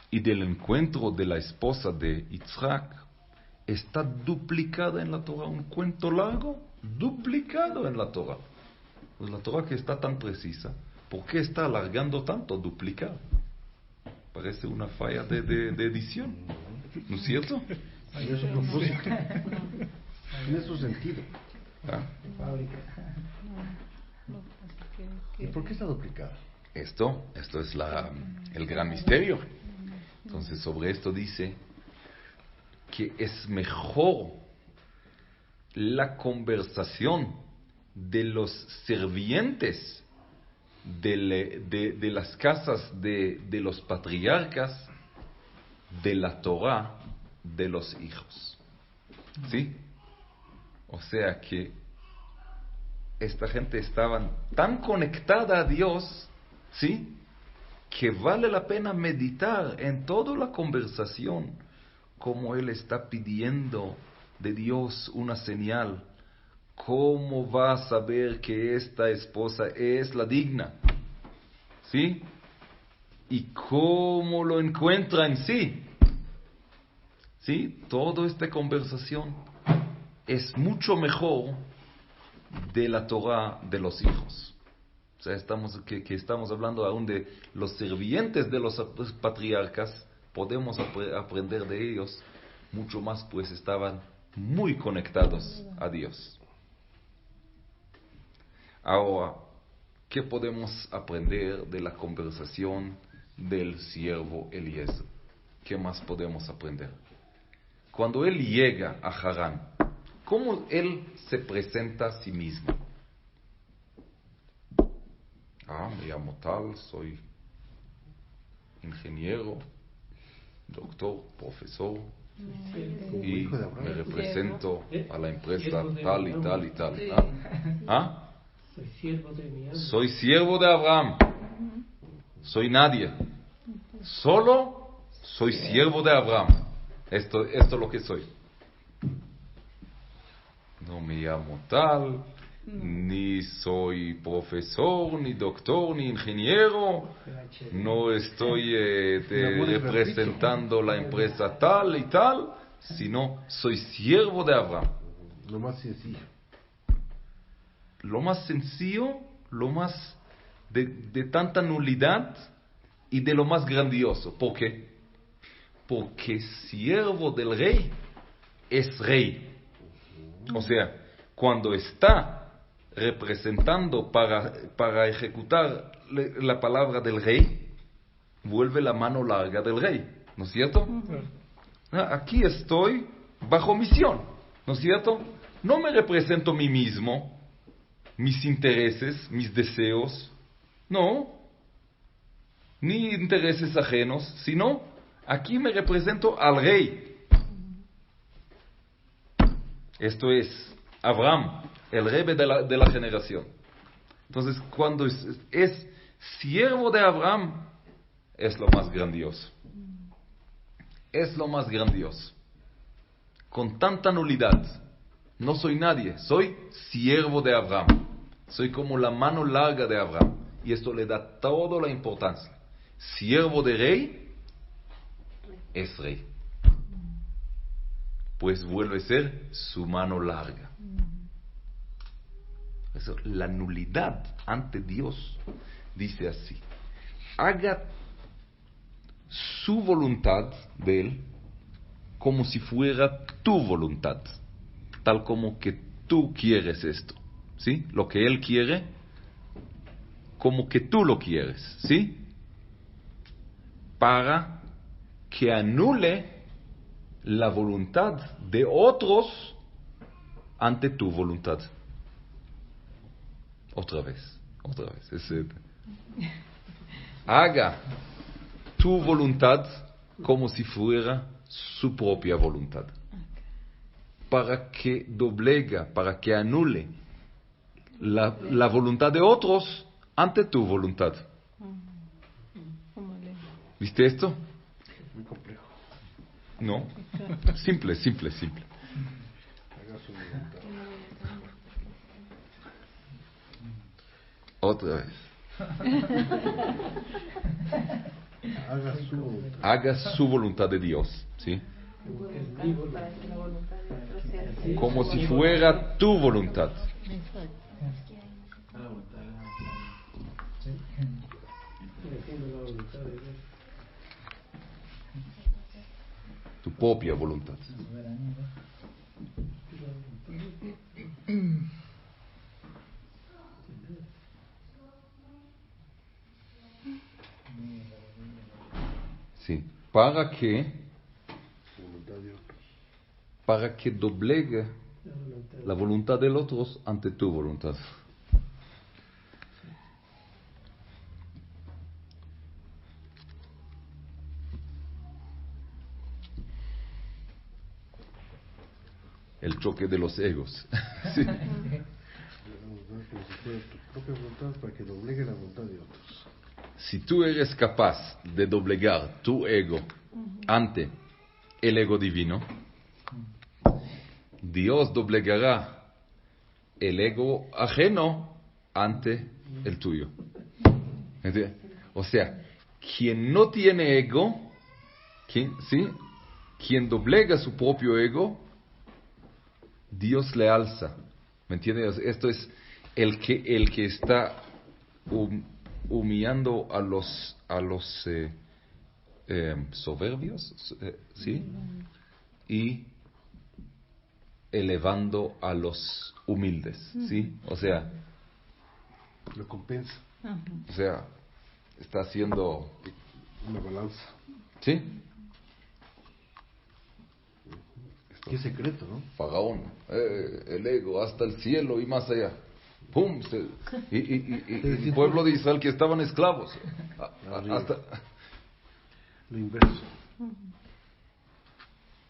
y del encuentro de la esposa de Yitzhak está duplicada en la Torah. Un cuento largo, duplicado en la Torah. Pues la Torah que está tan precisa, ¿por qué está alargando tanto, duplicado? Parece una falla de edición, ¿no es cierto? Tiene su propósito. Tiene su sentido. ¿Y por qué está duplicada? Esto es el gran misterio. Entonces sobre esto dice que es mejor la conversación de los sirvientes de las casas de los patriarcas de la Torah de los hijos. ¿Sí? O sea que esta gente estaba tan conectada a Dios, ¿sí? Que vale la pena meditar en toda la conversación, como Él está pidiendo de Dios una señal. ¿Cómo va a saber que esta esposa es la digna? ¿Sí? ¿Y cómo lo encuentra en sí? ¿Sí? Toda esta conversación es mucho mejor de la Torah de los hijos. O sea, estamos hablando aún de los sirvientes de los patriarcas. Podemos aprender de ellos mucho más, pues estaban muy conectados a Dios. Ahora, ¿qué podemos aprender de la conversación del siervo Eliezer? ¿Qué más podemos aprender? Cuando él llega a Harán, ¿cómo él se presenta a sí mismo? Me llamo tal, soy ingeniero, doctor, profesor, y me represento a la empresa tal y tal y tal. Soy siervo de Abraham. Soy nadie. Solo soy siervo de Abraham. Esto es lo que soy. no me llamo tal, ni soy profesor, ni doctor, ni ingeniero, no estoy representando la empresa tal y tal, sino soy siervo de Abraham. Lo más sencillo. Lo más sencillo, lo más de tanta nulidad y de lo más grandioso. ¿Por qué? Porque siervo del rey es rey. O sea, cuando está representando para ejecutar la palabra del rey, vuelve la mano larga del rey, ¿no es cierto? Aquí estoy bajo misión, ¿no es cierto? No me represento a mí mismo, mis intereses, mis deseos, no, ni intereses ajenos, sino aquí me represento al rey. Esto es Abraham, el rey de la generación. Entonces, cuando es siervo de Abraham, es lo más grandioso. Es lo más grandioso. Con tanta nulidad. No soy nadie, soy siervo de Abraham. Soy como la mano larga de Abraham. Y esto le da toda la importancia. Siervo de rey, es rey. Pues vuelve a ser su mano larga. Eso, la nulidad ante Dios dice así: haga su voluntad de Él como si fuera tu voluntad, tal como que tú quieres esto, ¿sí? Lo que Él quiere, como que tú lo quieres, ¿sí? Para que anule la voluntad de otros ante tu voluntad. Otra vez. Haga tu voluntad como si fuera su propia voluntad. Para que doblega, para que anule la voluntad de otros ante tu voluntad. ¿Viste esto? Muy complejo. No. Simple. Haga su voluntad. Otra vez. Haga su voluntad de Dios, ¿sí? Como si fuera tu voluntad. Tu propia voluntad. Sí, para que doblegue la voluntad del otro ante tu voluntad. El choque de los egos. Sí. Tu propia voluntad para que doblegue la voluntad de otros. Si tú eres capaz de doblegar tu ego ante el ego divino, Dios doblegará el ego ajeno ante el tuyo. O sea, quien no tiene ego, quien doblega su propio ego, Dios le alza. ¿Me entiendes? Esto es el que está humillando a los soberbios, ¿sí? Y elevando a los humildes, ¿sí? O sea, lo compensa. O sea, está haciendo una balanza. ¿Sí? Qué secreto, ¿no? Faraón, el ego hasta el cielo y más allá. ¡Pum! Y el pueblo de Israel que estaban esclavos. Hasta lo inverso.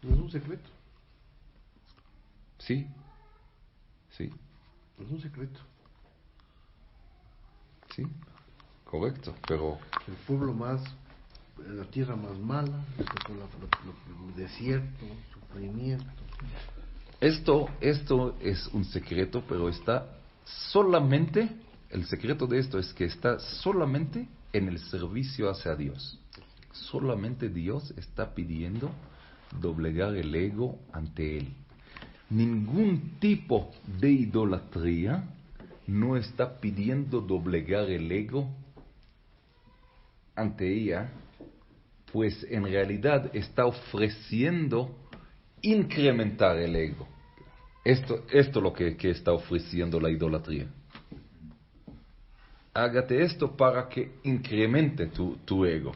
No es un secreto. Sí. No es un secreto. Sí, correcto, pero el pueblo más, la tierra más mala, el desierto, sufrimiento, Esto es un secreto, pero está solamente, el secreto de esto es que está solamente en el servicio hacia Dios. Solamente Dios está pidiendo doblegar el ego ante Él. Ningún tipo de idolatría no está pidiendo doblegar el ego ante ella, pues en realidad está ofreciendo incrementar el ego. Esto es lo que está ofreciendo la idolatría. Hágate esto para que incremente tu ego.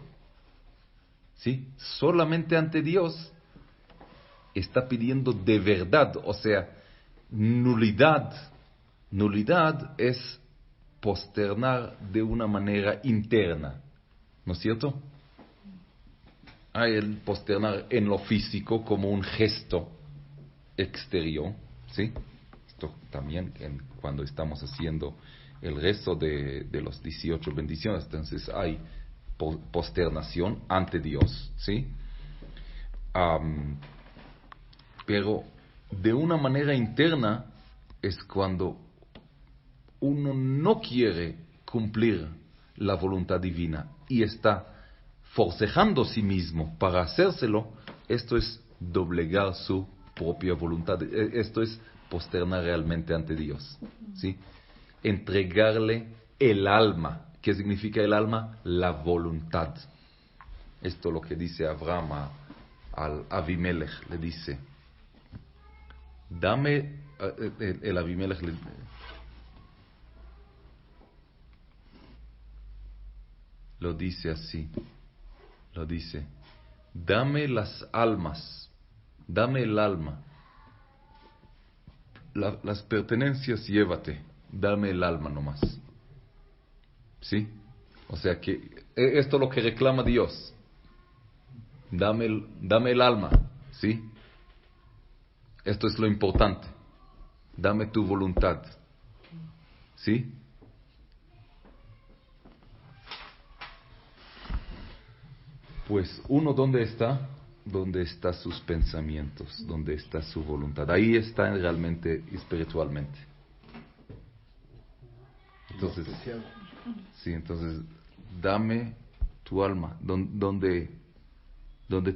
¿Sí? Solamente ante Dios está pidiendo de verdad, o sea, nulidad. Nulidad es posternar de una manera interna, ¿no es cierto? Hay el posternar en lo físico como un gesto exterior, ¿sí? Esto también cuando estamos haciendo el resto de los 18 bendiciones, entonces hay posternación ante Dios, ¿sí? Pero de una manera interna es cuando uno no quiere cumplir la voluntad divina y está forcejando a sí mismo para hacérselo. Esto es doblegar su propia voluntad. Esto es posternar realmente ante Dios, ¿sí? Entregarle el alma. ¿Qué significa el alma? La voluntad. Esto es lo que dice Abraham al Avimelech. Le dice, dame, el Avimelech lo dice así, lo dice, dame las almas, dame el alma, las pertenencias llévate, dame el alma nomás. ¿Sí? O sea que esto es lo que reclama Dios. Dame el alma, ¿sí? Esto es lo importante. Dame tu voluntad, ¿sí? Pues uno, ¿dónde está? ¿Dónde están sus pensamientos? ¿Dónde está su voluntad? Ahí está realmente espiritualmente. Entonces, sí, entonces, dame tu alma. Donde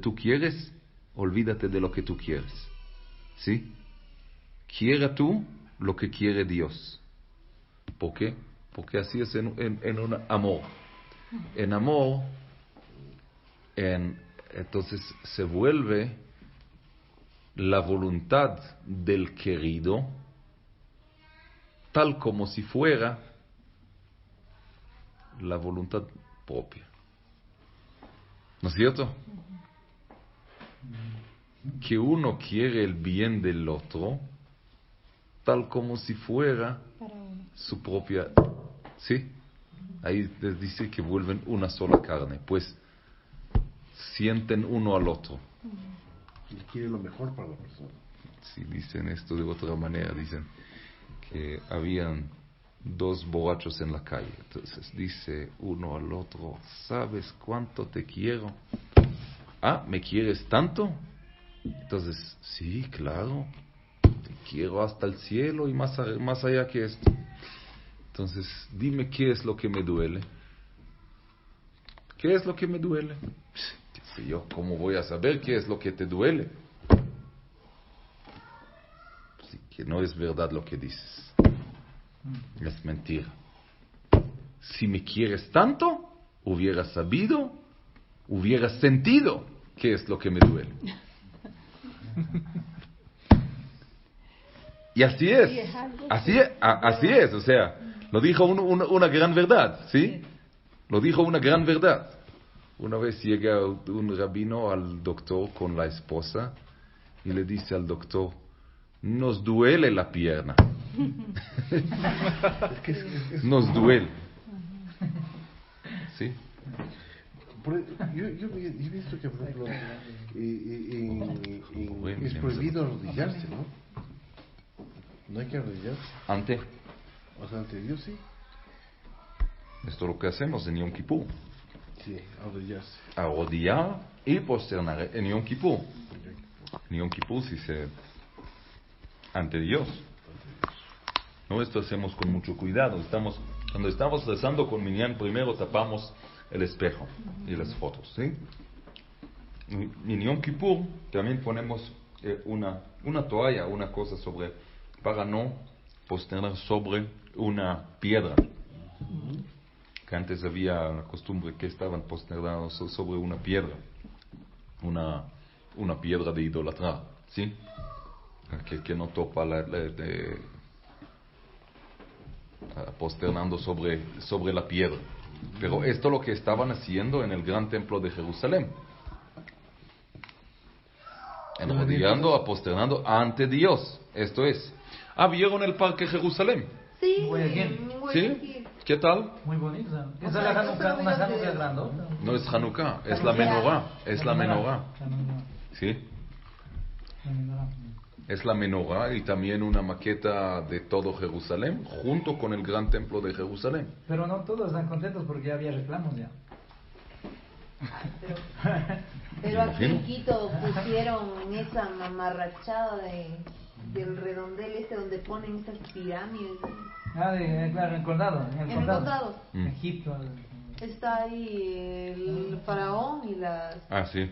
tú quieres, olvídate de lo que tú quieres. ¿Sí? Quiera tú lo que quiere Dios. ¿Por qué? Porque así es en un amor. En amor, entonces se vuelve la voluntad del querido tal como si fuera la voluntad propia. ¿No es cierto? Que uno quiere el bien del otro tal como si fuera su propia. ¿Sí? Ahí les dice que vuelven una sola carne. Pues sienten uno al otro. Y quiere lo mejor para la persona. Si dicen esto de otra manera, dicen que habían dos borrachos en la calle. Entonces dice uno al otro, ¿sabes cuánto te quiero? Ah, ¿me quieres tanto? Entonces, sí, claro, te quiero hasta el cielo y más allá que esto. Entonces, dime qué es lo que me duele. ¿Qué es lo que me duele? ¿Qué sé yo? ¿Cómo voy a saber qué es lo que te duele? Sí, que no es verdad lo que dices. Es mentira. Si me quieres tanto, hubieras sabido, hubieras sentido qué es lo que me duele. Y así es. Así es, o sea, lo dijo una gran verdad, ¿sí? Lo dijo una gran verdad. Una vez llega un rabino al doctor con la esposa y le dice al doctor, nos duele la pierna. Nos duele. ¿Sí? Yo he visto que, por ejemplo, es prohibido arrodillarse, ¿no? No hay que arrodillarse. Ante. O sea, ante Dios sí. Esto es lo que hacemos en Yom Kippur. Sí, arrodillarse. Arrodillar y posternar en Yom Kippur. En Yom Kippur si se ante Dios. No, esto hacemos con mucho cuidado. Cuando estamos rezando con Minyan, primero tapamos el espejo y las fotos, ¿sí? En Yom Kippur también ponemos una toalla, una cosa para no posternar sobre una piedra. Que antes había la costumbre que estaban posternados sobre una piedra. Una piedra de idolatrar, ¿sí? Que no topa posternando sobre la piedra. Pero esto es lo que estaban haciendo en el gran templo de Jerusalén. Enrodillando, posternando ante Dios. Esto es. ¿Vieron el Parque Jerusalén? Sí, ¿Sí? ¿Qué tal? Muy bonito. ¿Es la Hanukkah, una Hanukkah grandota? No es Hanukkah, es la menorá. Es la menorá. ¿Sí? Es la menorá y también una maqueta de todo Jerusalén, junto con el gran templo de Jerusalén. Pero no todos están contentos porque ya había reclamos ya. Pero aquí en Quito pusieron esa mamarrachada del redondel donde ponen estas pirámides. Claro, en Condado. En el Condado. Egipto. Está ahí el faraón y las... Sí.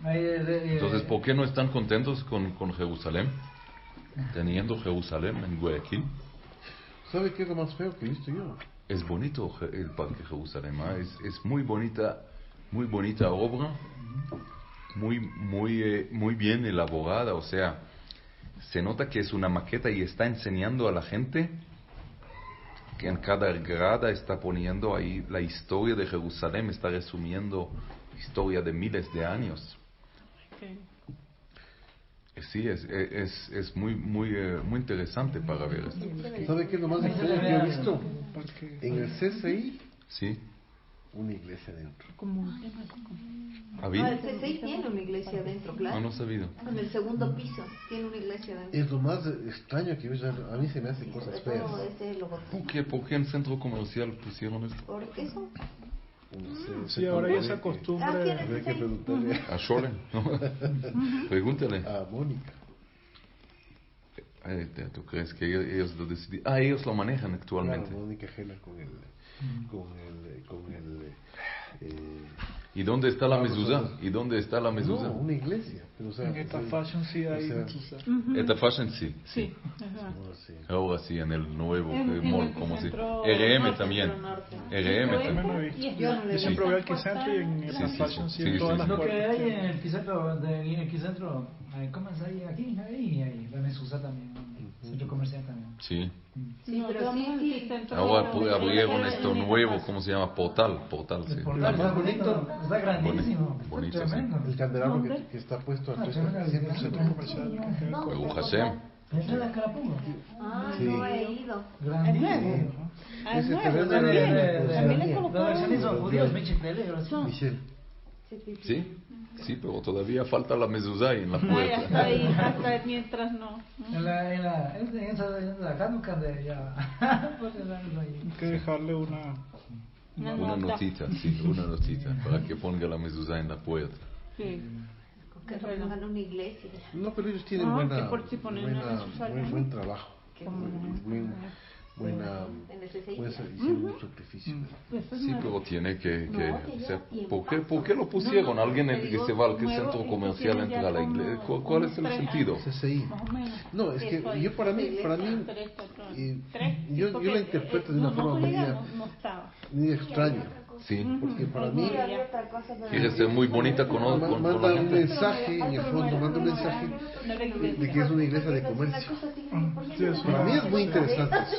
Entonces, ¿por qué no están contentos con Jerusalén? Teniendo Jerusalén en Guayaquil. ¿Sabe qué es lo más feo que he visto yo? Es bonito el Parque Jerusalén, es muy bonita obra, muy bien elaborada, o sea, se nota que es una maqueta y está enseñando a la gente que en cada grada está poniendo ahí la historia de Jerusalén, está resumiendo historia de miles de años. Sí, es muy interesante para ver esto. ¿Sabe qué es lo más extraño que he visto? En el CCI, sí, una iglesia dentro. El CCI tiene una iglesia adentro, claro. No sabido. En el segundo piso tiene una iglesia adentro. Es lo más extraño que he visto. A mí se me hacen cosas feas. ¿Por qué en centro comercial pusieron esto? ¿Por eso? Sí, ahora hay esa costumbre. Habría que preguntarle a Scholen, ¿no? Pregúntale a Mónica. ¿Tú crees que ellos lo decidieron? Ellos lo manejan actualmente. Claro, Mónica Gela con el ¿Y dónde está la mezuzá? ¿Y dónde está la mezuzá? No, una iglesia. Pero, o sea, en esta fashion sí hay mezuzá. Esta fashion sí. Sí. Ahora sí, en el nuevo mall, como si. RM también. RM también. Yo siempre voy al Quicentro y en esta fashion sí, en todas las Lo puertas. que hay en el Quicentro, ¿cómo es ahí? Aquí, ahí, la mezuzá también. Centro comercial también. Sí. Sí, pero sí. Ahora abrieron esto nuevo, ¿cómo se llama? Portal, sí. El portal está bonito, está grandísimo. Bonito, tremendo. el candelabro que está puesto a 3 siempre se Centro comercial. Baruch Hashem. ¿Entra la Carapungo? Sí. No he ido. Grandísimo. Ese terreno También Los accionistas son judíos, Michelle. Sí, pero todavía falta la mezuzá en la puerta. Hasta mientras no. En la Hanukkah de ya. Hay que dejarle una notita, para que ponga la mezuzá en la puerta. Sí. Que pongan una iglesia. No, pero ellos tienen que por si ponen una mezuzá, buen trabajo. Hicieron un sacrificio. Sí, pero tiene que o sea, ¿por qué lo pusieron? Alguien que se va al centro comercial entra a la iglesia. ¿Cuál es el sentido? CCI. No, es que yo para mí yo la interpreto de una forma muy extraña. Sí. Porque para mí quiere ser muy bonita con manda la un gente. mensaje, en el fondo manda un mensaje de que es una iglesia de comercio. Para mí es muy interesante eso.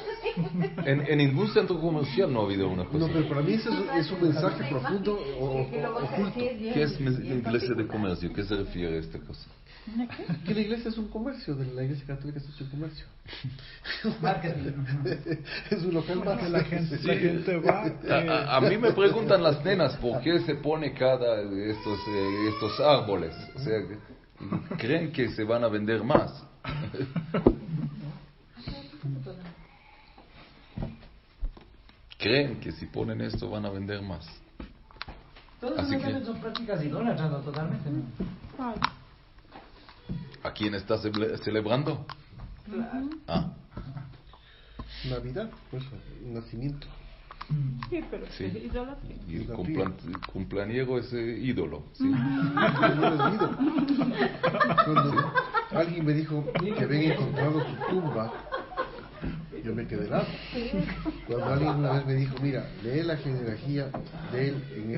En ningún centro comercial no ha habido una cosa. No, pero para mí eso es un mensaje profundo oculto. ¿Qué es iglesia de comercio? ¿Qué se refiere a esta cosa? Que la iglesia es un comercio, la iglesia católica es un comercio. Es un local más que la gente va. A mí me preguntan las nenas por qué se pone cada estos árboles. O sea, creen que se van a vender más. Creen que si ponen esto van a vender más. Todas esas son prácticas idólatras, totalmente, ¿no? ¿A quién está celebrando? Claro. Navidad, pues, nacimiento. Sí, pero Sí. es idolatría. Y el cumpleañero es ídolo. ¿Sí? No es ídolo. Cuando alguien me dijo que habían encontrado tu tumba, yo me quedé helado. Cuando alguien una vez me dijo, mira, lee la genealogía de él en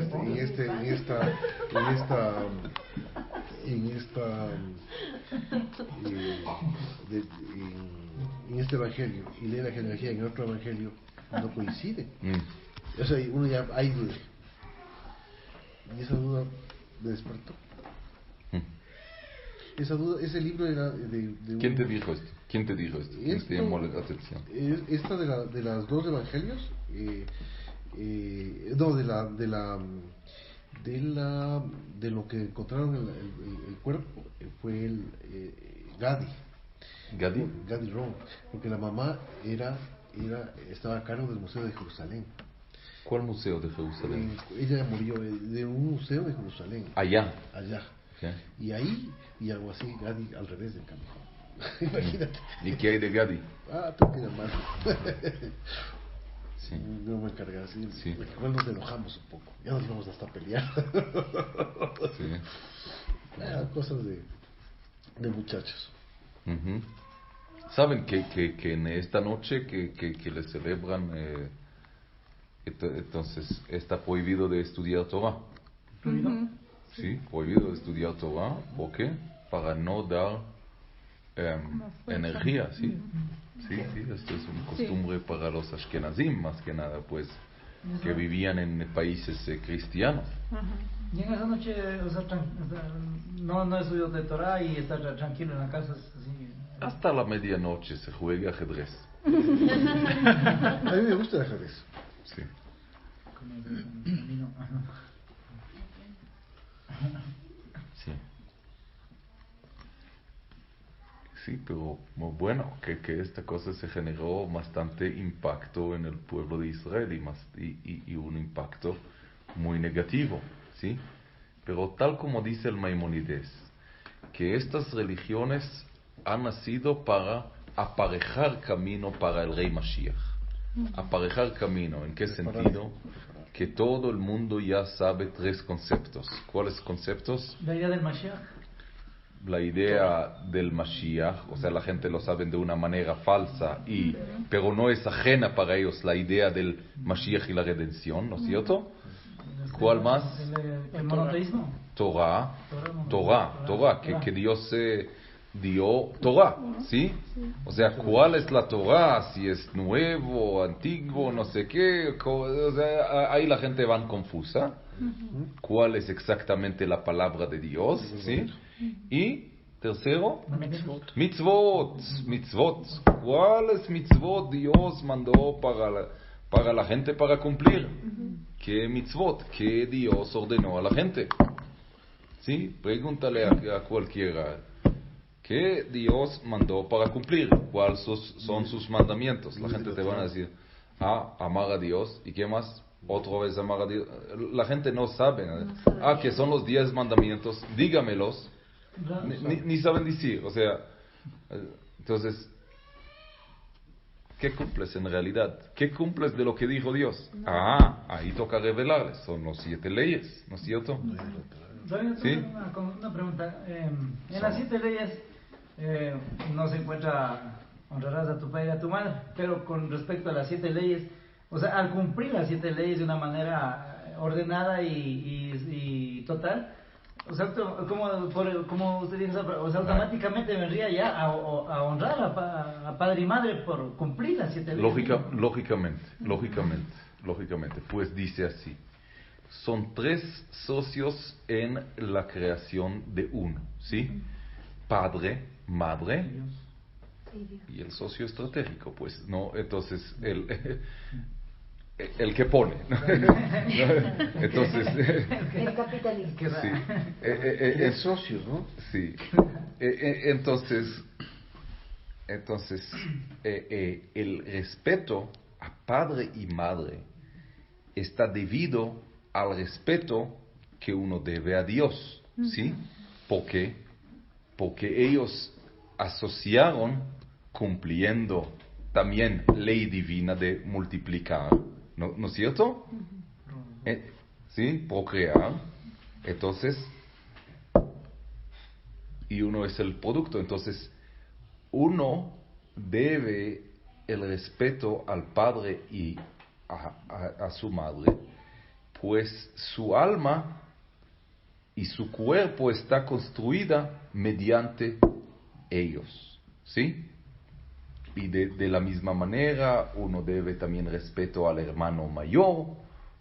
este evangelio y lee la genealogía en otro evangelio, no coincide. O sea, uno ya hay duda. Y esa duda me despertó. Esa duda, ese libro era de ¿Quién te dijo esto? ¿Quién te llamó la atención? Esta de las dos evangelios, no, de lo que encontraron el cuerpo, fue el Gadi Ron, porque la mamá estaba a cargo del Museo de Jerusalén. ¿Cuál museo de Jerusalén? Ella murió de un museo de Jerusalén. Allá. ¿Sí? Y ahí, y algo así, Gadi al revés del camino. Imagínate. ¿Y qué hay de Gadi? Tú tienes mal. Sí. No me encargas, sí. Sí. Igual nos enojamos un poco. Ya nos vamos hasta pelear. Sí. Cosas de muchachos. Uh-huh. ¿Saben que en esta noche que le celebran, entonces está prohibido de estudiar Torah? Ujú. Sí, prohibido de estudiar Torah. ¿Por qué? Para no dar energía, ¿sí? Sí, esto es una costumbre para los ashkenazim, más que nada, pues, que vivían en países cristianos. Ajá. Y en esa noche, o sea, no estudio de Torah y estar tranquilo en la casa, así. Hasta la medianoche se juega ajedrez. A mí me gusta el ajedrez. Sí. Como el vino. Sí. Sí, pero bueno, que esta cosa se generó bastante impacto en el pueblo de Israel y un impacto muy negativo, ¿sí? Pero tal como dice el Maimónides, que estas religiones han nacido para aparejar camino para el Rey Mashiach. Aparejar camino, ¿en qué sentido? Que todo el mundo ya sabe tres conceptos. ¿Cuáles conceptos? La idea del Mashiach. La idea del Mashiach, o sea, la gente lo sabe de una manera falsa, pero no es ajena para ellos la idea del Mashiach y la redención, ¿no es cierto? ¿Cuál más? El monoteísmo. Torah, que Dios dio Torah, ¿sí? O sea, ¿cuál es la Torah? Si es nuevo, antiguo, no sé qué, o sea, ahí la gente va confusa. ¿Cuál es exactamente la palabra de Dios? ¿Sí? Y tercero, mitzvot. ¿Cuáles mitzvot Dios mandó para la gente para cumplir? ¿Qué mitzvot? ¿Qué Dios ordenó a la gente? ¿Sí? Pregúntale a cualquiera. ¿Qué Dios mandó para cumplir? ¿Cuáles son sus mandamientos? La gente te va a decir, amar a Dios. ¿Y qué más? Otra vez amar a Dios. La gente no sabe. Que son los 10 mandamientos. Dígamelos. Ni saben decir. O sea, entonces, ¿qué cumples en realidad? ¿Qué cumples de lo que dijo Dios? Ahí toca revelarles. Son los 7 leyes, ¿no es cierto? ¿Sí? Una pregunta. En las 7 leyes no se encuentra honrarás a tu padre y a tu madre, pero con respecto a las 7 leyes, o sea, al cumplir las 7 leyes de una manera ordenada y total, o sea, como usted dice, o sea, automáticamente vendría ya a honrar a padre y madre por cumplir las 7 leyes. Lógicamente, pues dice así. Son 3 socios en la creación de uno, ¿sí? Padre, madre y el socio estratégico, pues, ¿no? Entonces, el que pone. Entonces, el capitalista. Sí. El socio, ¿no? Sí. Entonces, el respeto a padre y madre está debido al respeto que uno debe a Dios, ¿sí? ¿Por qué? porque ellos asociaron, cumpliendo también ley divina de multiplicar, ¿no es cierto? ¿Sí? Procrear. Entonces, y uno es el producto. Entonces, uno debe el respeto al padre y a su madre, pues su alma y su cuerpo está construida mediante ellos, ¿sí? Y de la misma manera uno debe también respeto al hermano mayor,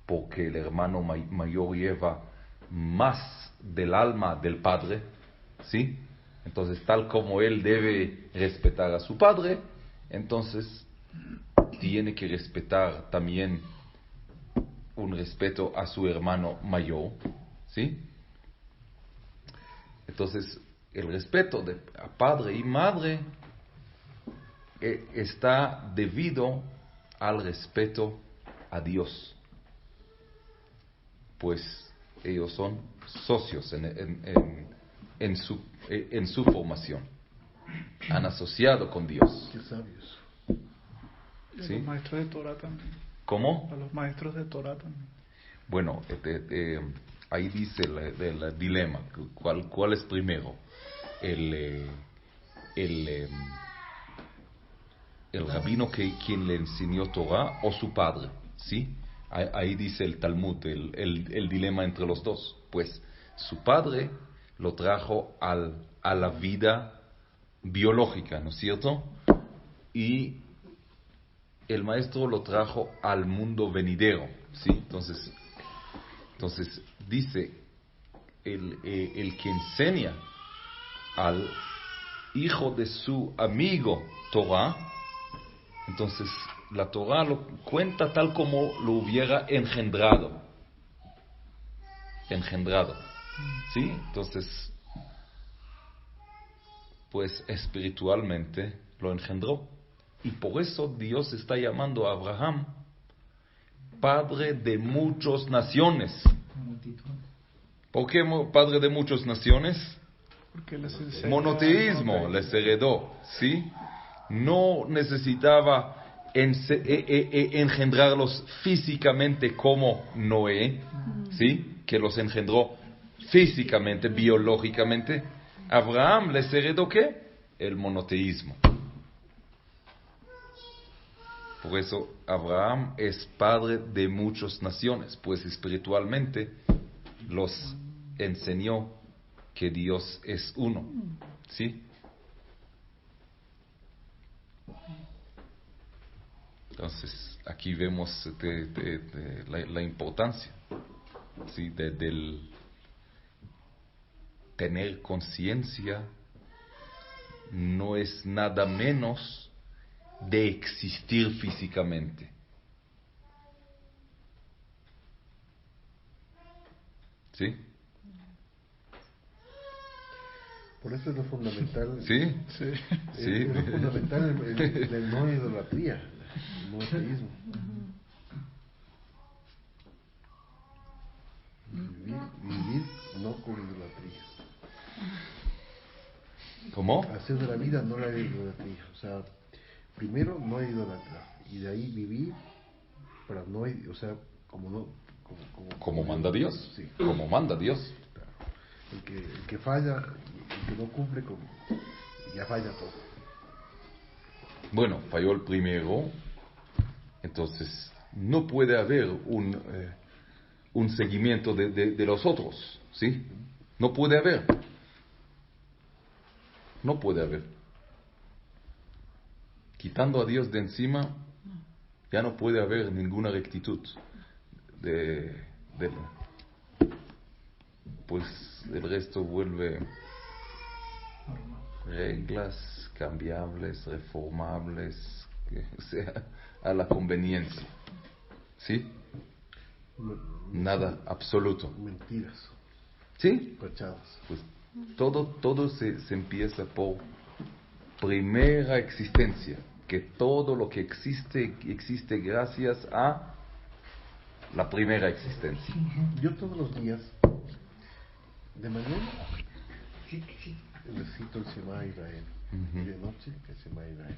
porque el hermano mayor lleva más del alma del padre, ¿sí? Entonces, tal como él debe respetar a su padre, entonces tiene que respetar también un respeto a su hermano mayor, ¿sí? Entonces, el respeto de a padre y madre está debido al respeto a Dios, pues ellos son socios en su formación, han asociado con Dios. Qué sabios. Y a ¿Sí? los maestros de Torah también. ¿Cómo? A los maestros de Torah también. Bueno, ahí dice el dilema. ¿Cuál es primero? El rabino quien le enseñó Torah o su padre, ¿sí? Ahí dice el Talmud, el dilema entre los dos. Pues su padre lo trajo a la vida biológica, ¿no es cierto? Y el maestro lo trajo al mundo venidero, ¿sí? Entonces dice el que enseña al hijo de su amigo Torah, entonces la Torah lo cuenta tal como lo hubiera engendrado, ¿sí? Entonces, pues espiritualmente lo engendró, y por eso Dios está llamando a Abraham padre de muchas naciones. ¿Por qué padre de muchas naciones? Porque les enseña Monoteísmo les heredó, ¿sí? No necesitaba engendrarlos físicamente como Noé, ¿sí? Que los engendró físicamente, biológicamente. Abraham les heredó ¿qué? El monoteísmo. Por eso Abraham es padre de muchas naciones, pues espiritualmente los enseñó que Dios es uno, ¿sí? Entonces, aquí vemos la importancia, ¿sí? Del tener conciencia no es nada menos de existir físicamente. ¿Sí? Por eso es lo fundamental. ¿Sí? Sí. Sí. Es lo fundamental el no idolatría, el monoteísmo. Vivir no con idolatría. ¿Cómo? Hacer de la vida no la idolatría. O sea, primero no idolatrar y de ahí vivir para no, o sea, como manda Dios. Sí. Como manda Dios. Claro. El que falla, el que no cumple ya falla todo. Bueno, falló el primero, entonces no puede haber un seguimiento de los otros, ¿sí? No puede haber. Quitando a Dios de encima, ya no puede haber ninguna rectitud pues el resto vuelve reglas cambiables, reformables, o sea, a la conveniencia, ¿sí? Nada absoluto. Mentiras. ¿Sí? Fachadas. Pues todo se empieza por primera existencia, que todo lo que existe gracias a la primera existencia. Yo todos los días, de mañana, recito el Shema Israel. De noche, el Shema Israel.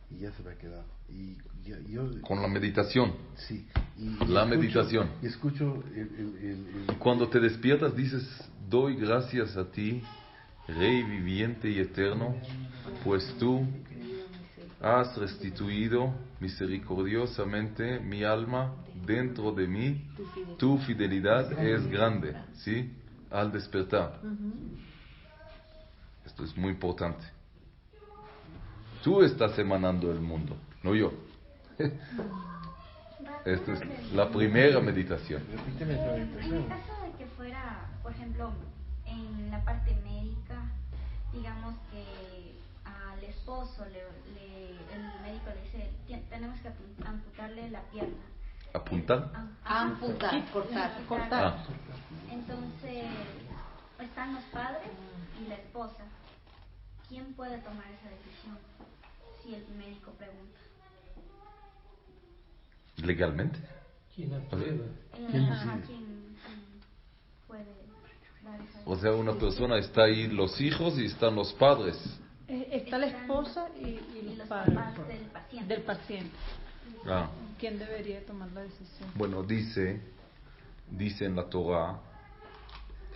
Y ya se me ha quedado. Y yo, con la meditación. Sí. Meditación. Y escucho Y cuando te despiertas dices, doy gracias a ti, Rey viviente y eterno, pues tú has restituido misericordiosamente mi alma dentro de mí. Tu fidelidad es grande, ¿sí? Al despertar. Esto es muy importante. Tú estás emanando el mundo, no yo. Esta es la primera meditación. Repíteme esa meditación. En caso de que fuera, por ejemplo, en la parte médica, digamos que al esposo el médico le dice, tenemos que amputarle la pierna. ¿Apuntar? Cortar. Entonces, están los padres y la esposa. ¿Quién puede tomar esa decisión? Si el médico pregunta. ¿Legalmente? ¿Quién aprueba? ¿Quién puede dar esa decisión? O sea, una persona está ahí, los hijos, y están los padres. Está la esposa y los papás padres del paciente. ¿Quién debería tomar la decisión? Bueno, dice en la Torah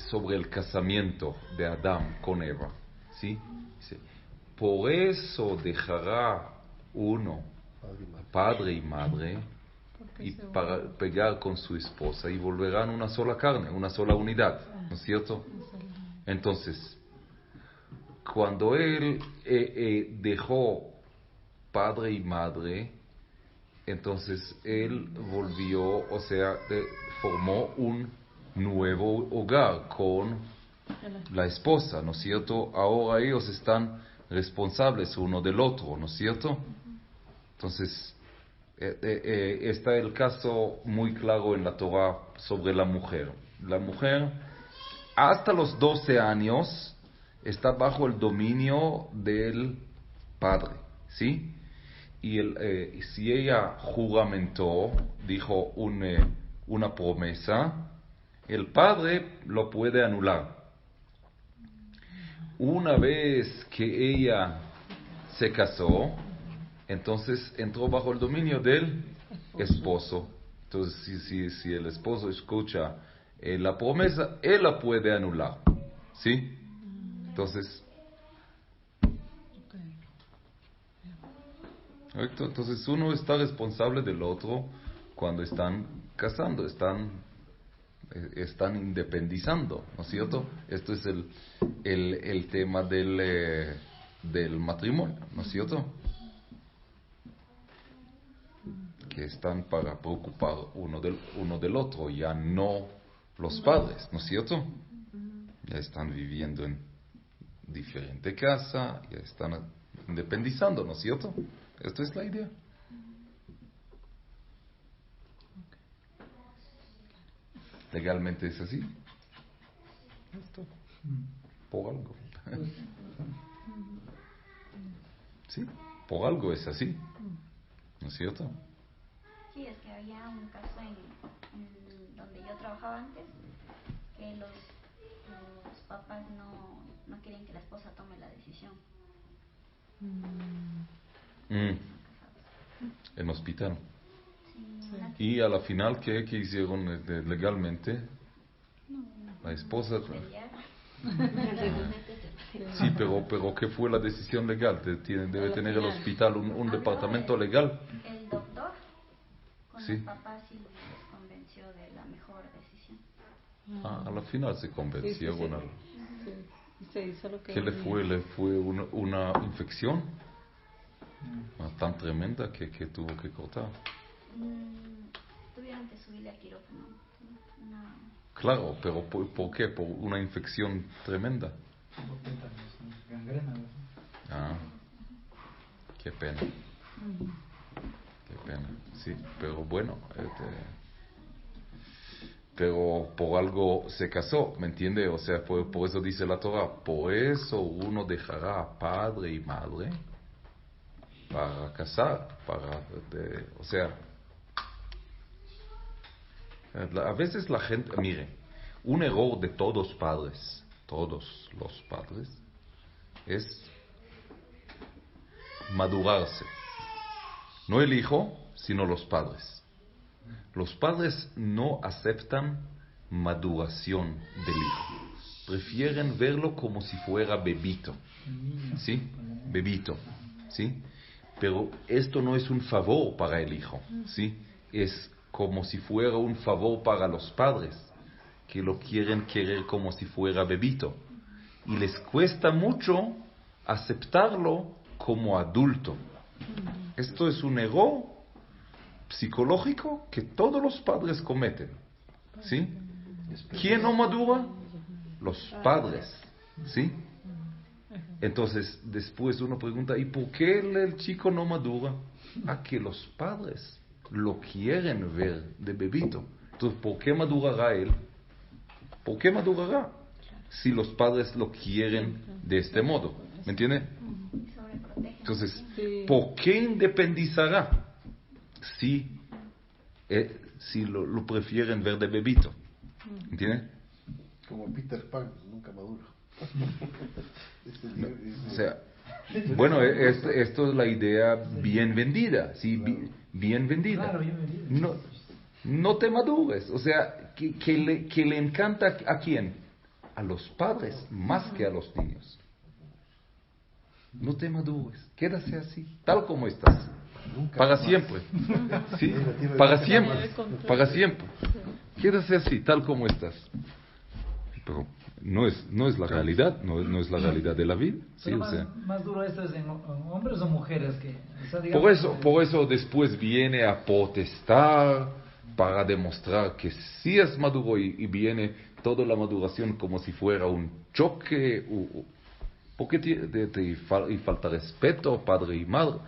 sobre el casamiento de Adán con Eva, ¿sí? Dice, por eso dejará uno padre y madre y para pegar con su esposa y volverán una sola carne, una sola unidad, ¿no es cierto? Entonces, cuando él dejó padre y madre, entonces él volvió, o sea, formó un nuevo hogar con la esposa, ¿no es cierto? Ahora ellos están responsables uno del otro, ¿no es cierto? Entonces, está el caso muy claro en la Torah sobre la mujer. La mujer, hasta los 12 años, está bajo el dominio del padre, ¿sí? Y si ella juramentó, dijo una promesa, el padre lo puede anular. Una vez que ella se casó, entonces entró bajo el dominio del esposo. Entonces, si el esposo escucha la promesa, él la puede anular, ¿sí? Entonces, uno está responsable del otro cuando están casando, están independizando, ¿no es cierto? Esto es el tema del matrimonio, ¿no es cierto? Que están para preocupar uno del otro, ya no los padres, ¿no es cierto? Ya están viviendo en diferente casa, ya están independizando, ¿no es cierto? Esta es la idea. Legalmente es así. Esto. Por algo. Sí, por algo es así. ¿No es cierto? Sí, es que había un caso en donde yo trabajaba antes, que los papás no querían que la esposa tome la decisión. En hospital. Sí. Y a la final, ¿qué hicieron legalmente? La esposa. Sí, pero ¿qué fue la decisión legal? Debe tener el hospital un departamento legal. El doctor con Sí. los papás sí les convenció de la mejor decisión. A la final se convenció. Se hizo lo que ¿Qué le fue? ¿Le fue una infección? Tan tremenda que tuvo que cortar. Tuvieron que subirle al quirófano. Claro, pero ¿por qué? Por una infección tremenda. Gangrena. Qué pena. Qué pena. Sí, pero bueno, pero por algo se casó, ¿me entiende? O sea, por eso dice la Torah, por eso uno dejará a padre y madre para casar, o sea, a veces la gente, mire, un error de todos los padres, es madurarse. No el hijo, sino los padres. Los padres no aceptan maduración del hijo. Prefieren verlo como si fuera bebito. ¿Sí? Bebito. ¿Sí? Pero esto no es un favor para el hijo. ¿Sí? Es como si fuera un favor para los padres, que lo quieren querer como si fuera bebito. Y les cuesta mucho aceptarlo como adulto. Esto es un error psicológico que todos los padres cometen. ¿Sí? ¿Quién no madura? Los padres. ¿Sí? Entonces, después uno pregunta, ¿y por qué el chico no madura? A que los padres lo quieren ver de bebito. Entonces, ¿por qué madurará él? ¿Por qué madurará? Si los padres lo quieren de este modo. ¿Me entiende? Entonces, ¿por qué independizará si lo prefieren ver de bebito? ¿Entiende? Como Peter Pan, nunca madura. O sea, bueno, esto es la idea bien vendida, ¿sí? Bien vendida. Claro, bien vendida. No te madures, o sea, que le encanta ¿a quién? A los padres más que a los niños. No te madures, quédate así, tal como estás. Para siempre. ¿Sí? Para siempre. Quédate así, tal como estás. Pero no es la realidad, no es la realidad de la vida. ¿Sí? Pero más duro esto es en hombres o mujeres que... O sea, digamos, por eso después viene a protestar para demostrar que sí es maduro y viene toda la maduración como si fuera un choque. ¿Por qué y falta respeto, padre y madre?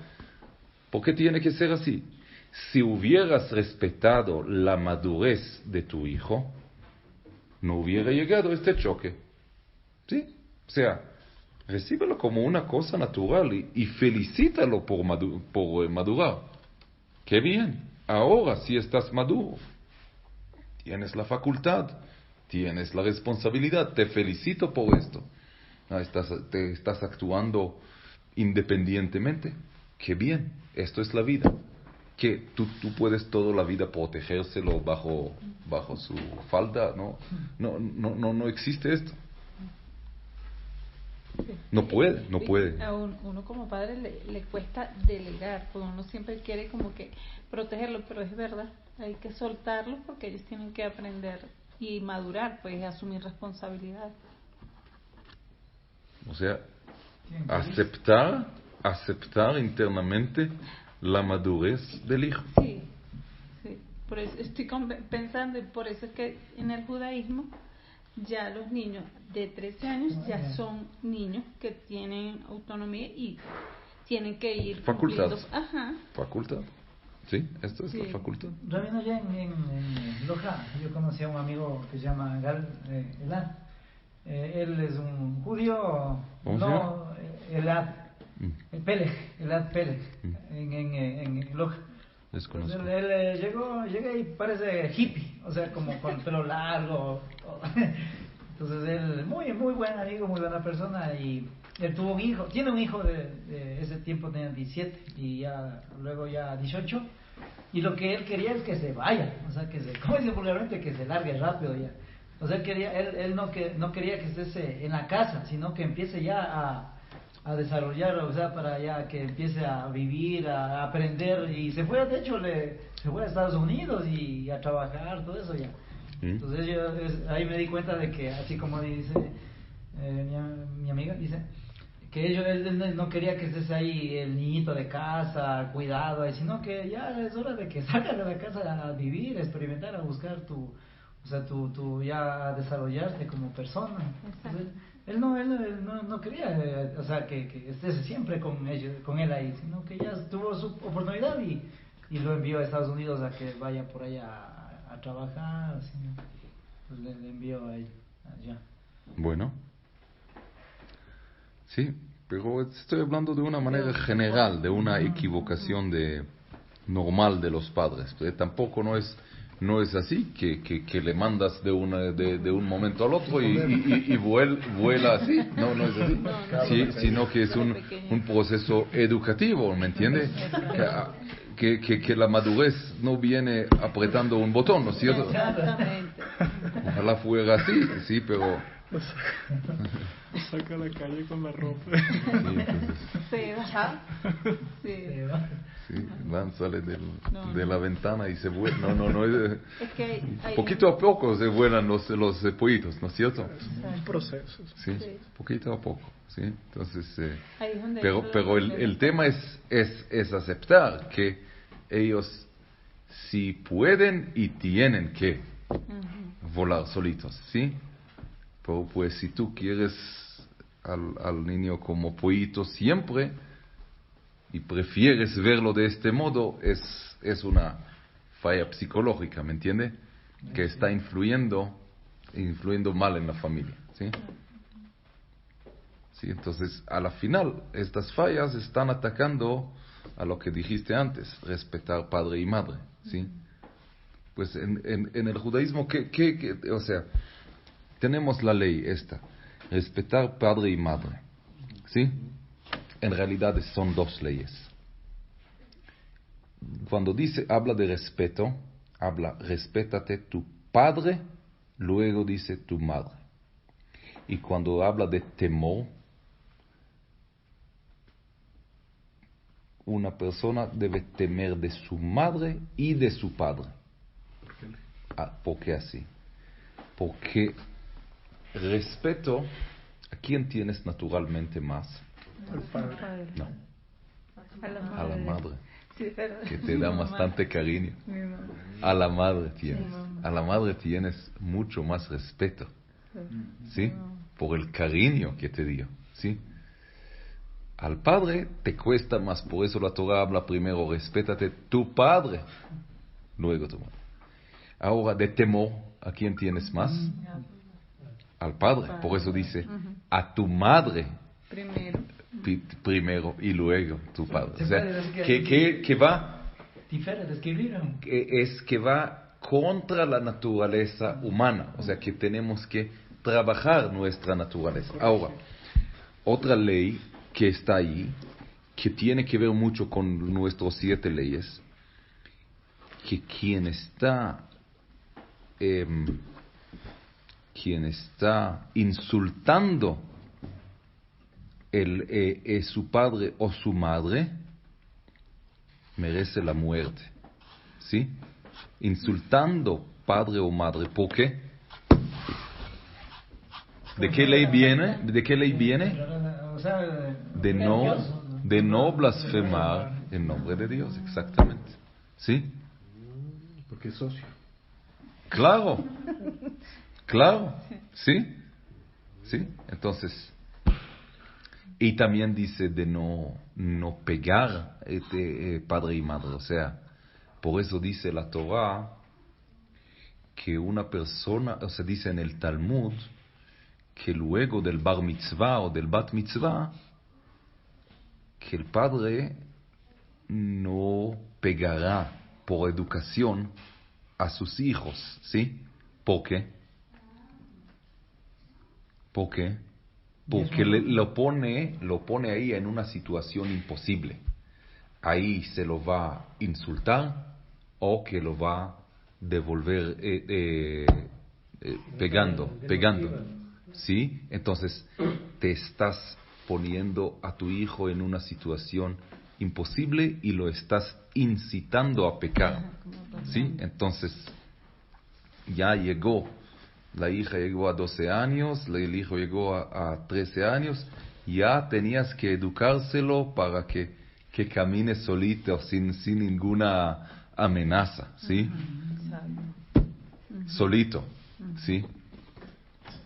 ¿Por qué tiene que ser así? Si hubieras respetado la madurez de tu hijo, no hubiera llegado este choque. ¿Sí? O sea, recíbelo como una cosa natural y felicítalo por madurar. ¡Qué bien! Ahora sí estás maduro. Tienes la facultad, tienes la responsabilidad. Te felicito por esto. Estás actuando independientemente. ¡Qué bien! Esto es la vida. Que tú puedes toda la vida protegérselo bajo su falda, no existe esto. No puede. A uno como padre le cuesta delegar, porque uno siempre quiere como que protegerlo, pero es verdad, hay que soltarlo porque ellos tienen que aprender y madurar, pues asumir responsabilidad. O sea, aceptar internamente la madurez del hijo. Sí. Por eso estoy pensando, y por eso es que en el judaísmo ya los niños de 13 años ya son niños que tienen autonomía y tienen que ir facultad. Ajá. Facultad. Sí, esto es la facultad. Rabino, ya en Loja yo conocí a un amigo que se llama Elad. Él es un judío, Elad Pelej, en Loja. Desconozco. Él llega y parece hippie, o sea, como con el pelo largo. Entonces él, muy buen amigo, muy buena persona, y él tuvo un hijo, tiene un hijo de ese tiempo tenía 17 y luego 18, y lo que él quería es que se vaya, o sea, como dice vulgarmente, que se largue rápido ya. O sea, él no quería que esté en la casa, sino que empiece ya a desarrollar, o sea, para ya que empiece a vivir, a aprender, y se fue, de hecho, se fue a Estados Unidos y a trabajar, todo eso ya. Entonces ahí me di cuenta de que, así como dice mi amiga, dice que él no quería que estés ahí el niñito de casa, cuidado, sino que ya es hora de que salgas de la casa a vivir, a experimentar, a buscar tu ya a desarrollarte como persona. Entonces, él no quería, o sea, que estés siempre con él ahí, sino que ya tuvo su oportunidad y lo envió a Estados Unidos a que vaya por allá a trabajar, así, pues le envió a él allá. Bueno, sí, pero estoy hablando de una manera general, de una equivocación normal de los padres. Tampoco no no es así, que le mandas de un momento al otro y vuela así. No es así. Sí, sino que es un proceso educativo, ¿me entiende? Que la madurez no viene apretando un botón, ¿no es cierto? Exactamente. Ojalá fuera así, sí, pero... Saca a la calle con la ropa. Se va. Sí, sale de la ventana y se vuela. No. Es que poquito a poco se vuelan los pollitos, ¿no es cierto? Un proceso. Sí, poquito a poco. Sí, entonces, donde pero el tema es aceptar que ellos sí pueden y tienen que volar solitos, ¿sí? Pero pues si tú quieres al niño como pollito siempre y prefieres verlo de este modo, es una falla psicológica, ¿me entiende? Que está influyendo mal en la familia, ¿sí? Sí, entonces a la final estas fallas están atacando a lo que dijiste antes, respetar padre y madre, ¿sí? Pues en el judaísmo, o sea, tenemos la ley esta, respetar padre y madre, ¿sí? En realidad son dos leyes. Cuando habla de respeto, respétate tu padre, luego dice tu madre. Y cuando habla de temor, una persona debe temer de su madre y de su padre. ¿Por qué así? Porque respeto, ¿a quién tienes naturalmente más? Al padre. No, a la madre. Sí, que te da bastante cariño. A la madre tienes mucho más respeto, ¿sí? Por el cariño que te dio, ¿sí? Al padre te cuesta más, por eso la Torah habla primero, respétate tu padre, luego tu madre. Ahora, de temor, ¿a quién tienes más? Al padre, por eso dice, a tu madre primero y luego tu padre. O sea, que va... que va contra la naturaleza humana, o sea, que tenemos que trabajar nuestra naturaleza. Ahora, otra ley que está ahí, que tiene que ver mucho con nuestras 7 leyes, que quien está insultando su padre o su madre, merece la muerte, ¿sí? Insultando padre o madre, ¿por qué? ¿De qué ley viene? De no blasfemar en nombre de Dios, exactamente. ¿Sí? Porque es socio. Claro. ¿Sí? Entonces, y también dice de no pegar padre y madre. O sea, por eso dice la Torah que una persona, o sea, dice en el Talmud que luego del bar mitzvah o del bat mitzvah, que el padre no pegará por educación a sus hijos, ¿sí? ¿Por qué? Porque lo pone ahí en una situación imposible. Ahí se lo va a insultar o que lo va a devolver pegando. ¿Sí? Entonces te estás poniendo a tu hijo en una situación imposible y lo estás incitando a pecar. ¿Sí? Entonces ya la hija llegó a 12 años, el hijo llegó a 13 años, ya tenías que educárselo para que camine solito sin ninguna amenaza, ¿sí? Solito, ¿sí?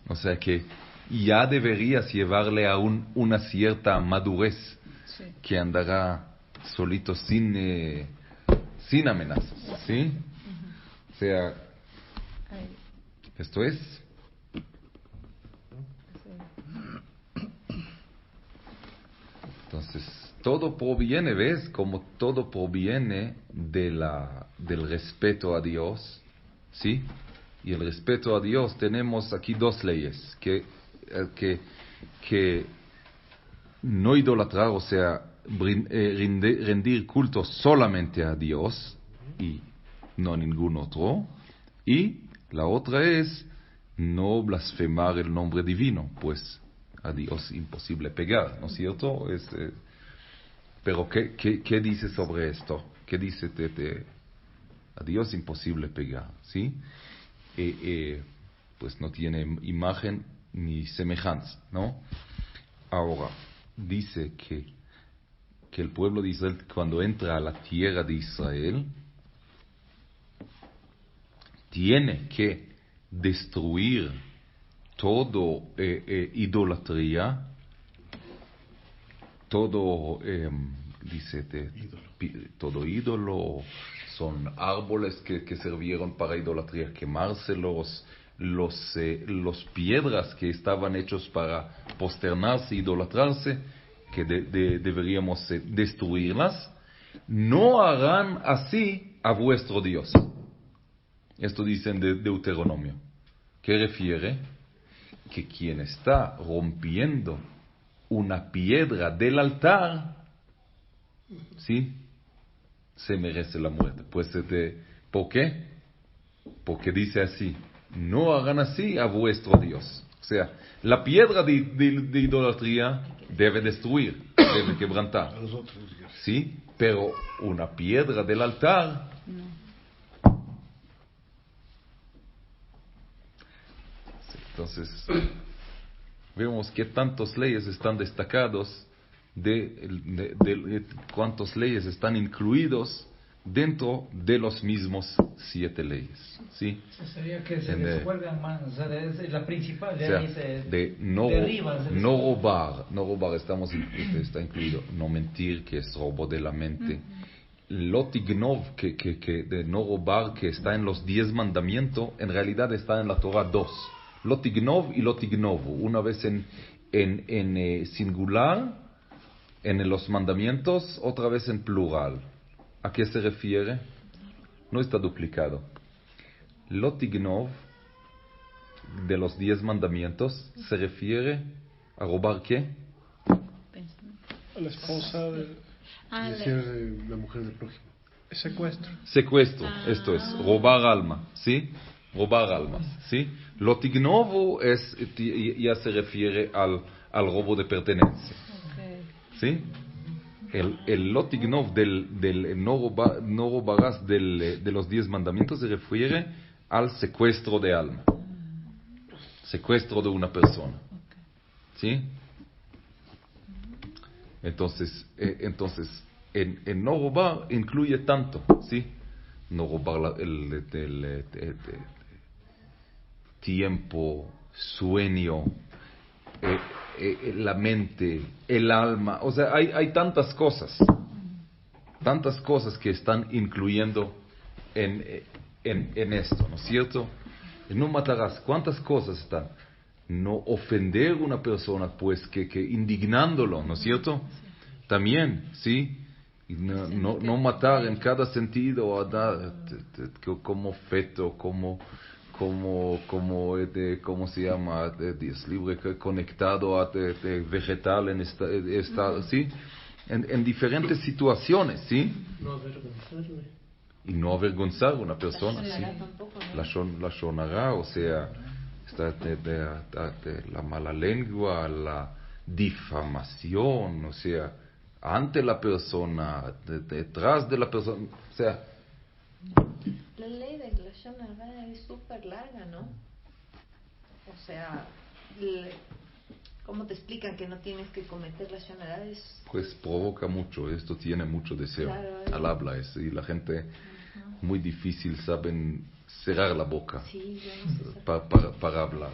O sea que ya deberías llevarle a una cierta madurez, que andará solito sin amenazas, ¿sí? O sea, esto es. Entonces, todo proviene, ¿ves? Como todo proviene del respeto a Dios ¿sí? Y el respeto a Dios, tenemos aquí dos leyes, que no idolatrar, o sea, rendir culto solamente a Dios y no a ningún otro. Y la otra es no blasfemar el nombre divino, pues a Dios imposible pegar, ¿no es cierto? Pero ¿qué dice sobre esto? ¿Qué dice a Dios imposible pegar, ¿sí? Pues no tiene imagen ni semejanza, ¿no? Ahora, dice que el pueblo de Israel, cuando entra a la tierra de Israel, tiene que destruir todo idolatría, todo, dice, todo ídolo, son árboles que sirvieron para idolatría, quemárselos, los piedras que estaban hechos para posternarse, idolatrarse, que deberíamos destruirlas. No harán así a vuestro Dios. Esto dice en Deuteronomio. ¿Qué refiere? Que quien está rompiendo una piedra del altar, ¿sí?, se merece la muerte. Pues, ¿por qué? Porque dice así: no hagan así a vuestro Dios. O sea, la piedra de idolatría debe destruir, debe quebrantar, ¿sí? Pero una piedra del altar, entonces vemos que tantas leyes están destacados, de cuántas leyes están incluidos dentro de los mismos 7 leyes, ¿sí? Sería que se descuelgan más, o sea, es la principal, o sea, de no robar, está incluido, no mentir, que es robo de la mente, Lotignov, que de no robar, que está en los 10 mandamientos, en realidad está en la Torah 2, Lotignov y Lotignovu, una vez en singular en los mandamientos, otra vez en plural. ¿A qué se refiere? No está duplicado. Lotignov, de los 10 mandamientos, se refiere a robar ¿qué? A la esposa de la mujer del prójimo. Secuestro. Esto es robar alma, ¿sí? Robar almas, ¿sí? Lotignovo ya se refiere al robo de pertenencia, ¿sí? El lotignov del no robarás de los 10 mandamientos se refiere al secuestro de alma, secuestro de una persona, ¿sí? Entonces en no robar incluye tanto, ¿sí? No robar el tiempo, sueño, la mente, el alma, o sea, hay tantas cosas que están incluyendo en esto, ¿no es cierto? No matarás, ¿cuántas cosas están? No ofender a una persona, pues que indignándolo, ¿no es cierto? También, ¿sí? Y no matar en cada sentido, como feto, como ¿cómo se llama? Dios libre, conectado a vegetal en esta, ¿sí? En diferentes situaciones, ¿sí? No avergonzarme. Y no avergonzar a una persona, ¿sí? La shonara, o sea, la mala lengua, la difamación, o sea, ante la persona, detrás de la persona, o sea, la ley de la shonara es súper larga, ¿no? O sea, ¿cómo te explican que no tienes que cometer la shonara? Pues provoca mucho, esto tiene mucho deseo, claro, al habla, y la gente muy difícil saben cerrar la boca, sí, no sé, para hablar,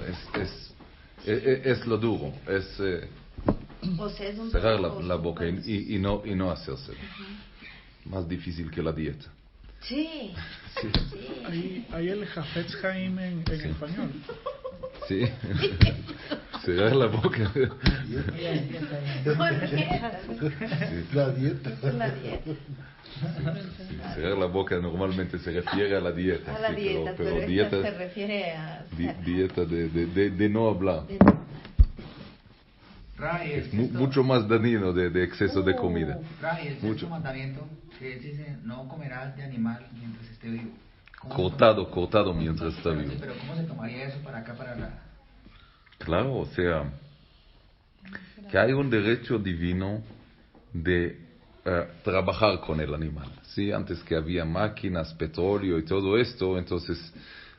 es lo duro, o sea, es un cerrar la boca y no hacerse, más difícil que la dieta. Sí. Hay el Hafetz Haim en español. Sí. Cerrar la boca. La dieta. Cerrar la boca normalmente se refiere a la dieta. A la dieta, pero dieta se refiere a... dieta de no hablar. Es mucho más dañino de exceso de comida. El sexto mandamiento que dice no comerás de animal mientras esté vivo. Cortado mientras está vivo. Pero ¿cómo se tomaría eso para acá, para la...? Claro, o sea, que hay un derecho divino de trabajar con el animal. ¿Sí? Antes que había máquinas, petróleo y todo esto, entonces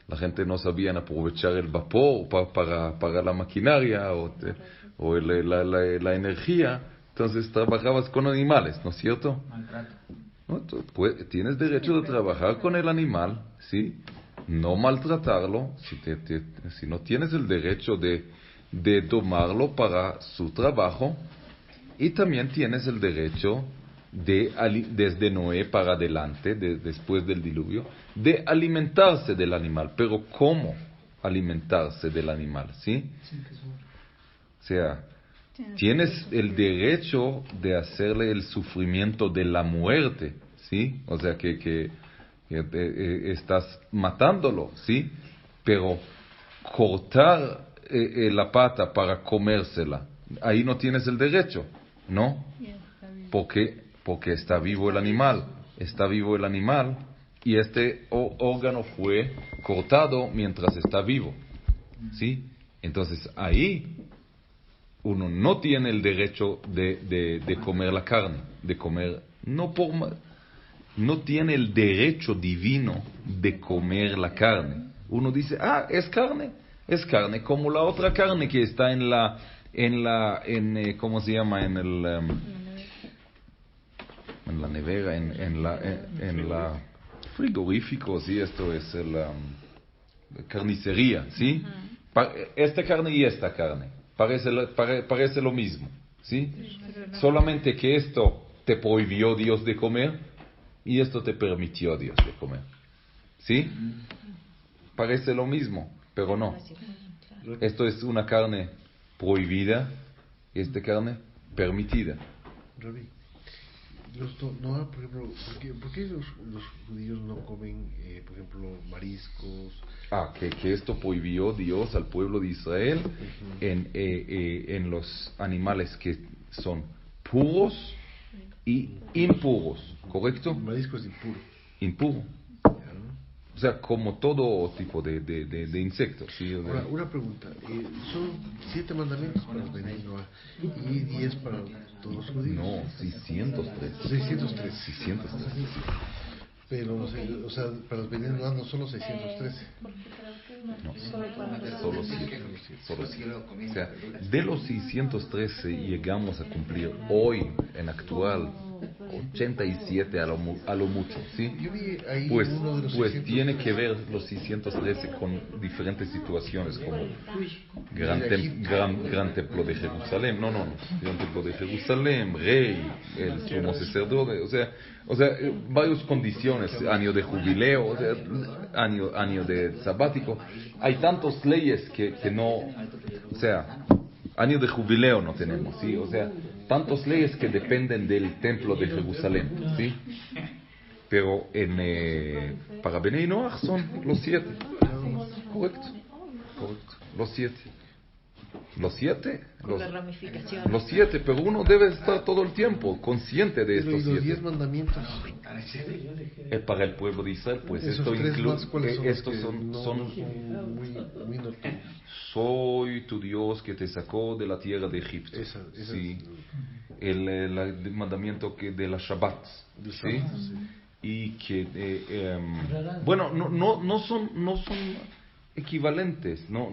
la gente no sabía aprovechar el vapor para la maquinaria o la energía, entonces trabajabas con animales, ¿no es cierto? Maltrato. ¿No? Tienes derecho de trabajar con el animal, ¿sí? No maltratarlo, si no tienes el derecho de tomarlo para su trabajo, y también tienes el derecho desde Noé para adelante, después del diluvio, de alimentarse del animal. Pero ¿cómo alimentarse del animal? ¿Sí? O sea, tienes el derecho de hacerle el sufrimiento de la muerte, ¿sí? O sea, que estás matándolo, ¿sí? Pero cortar la pata para comérsela, ahí no tienes el derecho, ¿no? Porque está vivo el animal, y este órgano fue cortado mientras está vivo, ¿sí? Entonces ahí uno no tiene el derecho de comer la carne, no tiene el derecho divino de comer la carne. Uno dice, es carne como la otra carne que está ¿cómo se llama? En la nevera, en la frigorífico, sí, esto es la carnicería, ¿sí? Esta carne y esta carne. Parece lo mismo, ¿sí? Solamente que esto te prohibió Dios de comer y esto te permitió Dios de comer, ¿sí? Parece lo mismo, pero no. Esto es una carne prohibida y esta carne permitida. Rabí, por ejemplo, ¿por qué los judíos no comen, por ejemplo, mariscos? Que esto prohibió Dios al pueblo de Israel en los animales que son puros y impuros, ¿correcto? Marisco es impuro. O sea, como todo tipo de insectos, ¿sí? Ahora, una pregunta. ¿Son 7 mandamientos para los Bnei Noah y 10 para todos los judíos? No, 603. 603. 603. Pero, o sea, para los Bnei Noah no son los 613. No, solo 7. O sea, de los 613 llegamos a cumplir hoy, en actual, 87 a lo mucho, ¿sí? Pues tiene que ver los 613 con diferentes situaciones, como gran templo de Jerusalén, gran templo de Jerusalén, rey, el sumo sacerdote, o sea, varias condiciones, año de jubileo, o sea, año de sabático. Hay tantas leyes que no, o sea, año de jubileo no tenemos, ¿sí? O sea, tantas leyes que dependen del templo de Jerusalén, ¿sí? Pero para Bnei Noach son los 7. Correcto. Los 7. Los 7, pero uno debe estar todo el tiempo consciente de estos 7. ¿Y los 10 mandamientos? Para el pueblo de Israel, pues esto incluye, estos son muy notorios. Soy tu Dios que te sacó de la tierra de Egipto. Sí. El mandamiento de la Shabbat, ¿sí? Y que bueno, no son equivalentes, no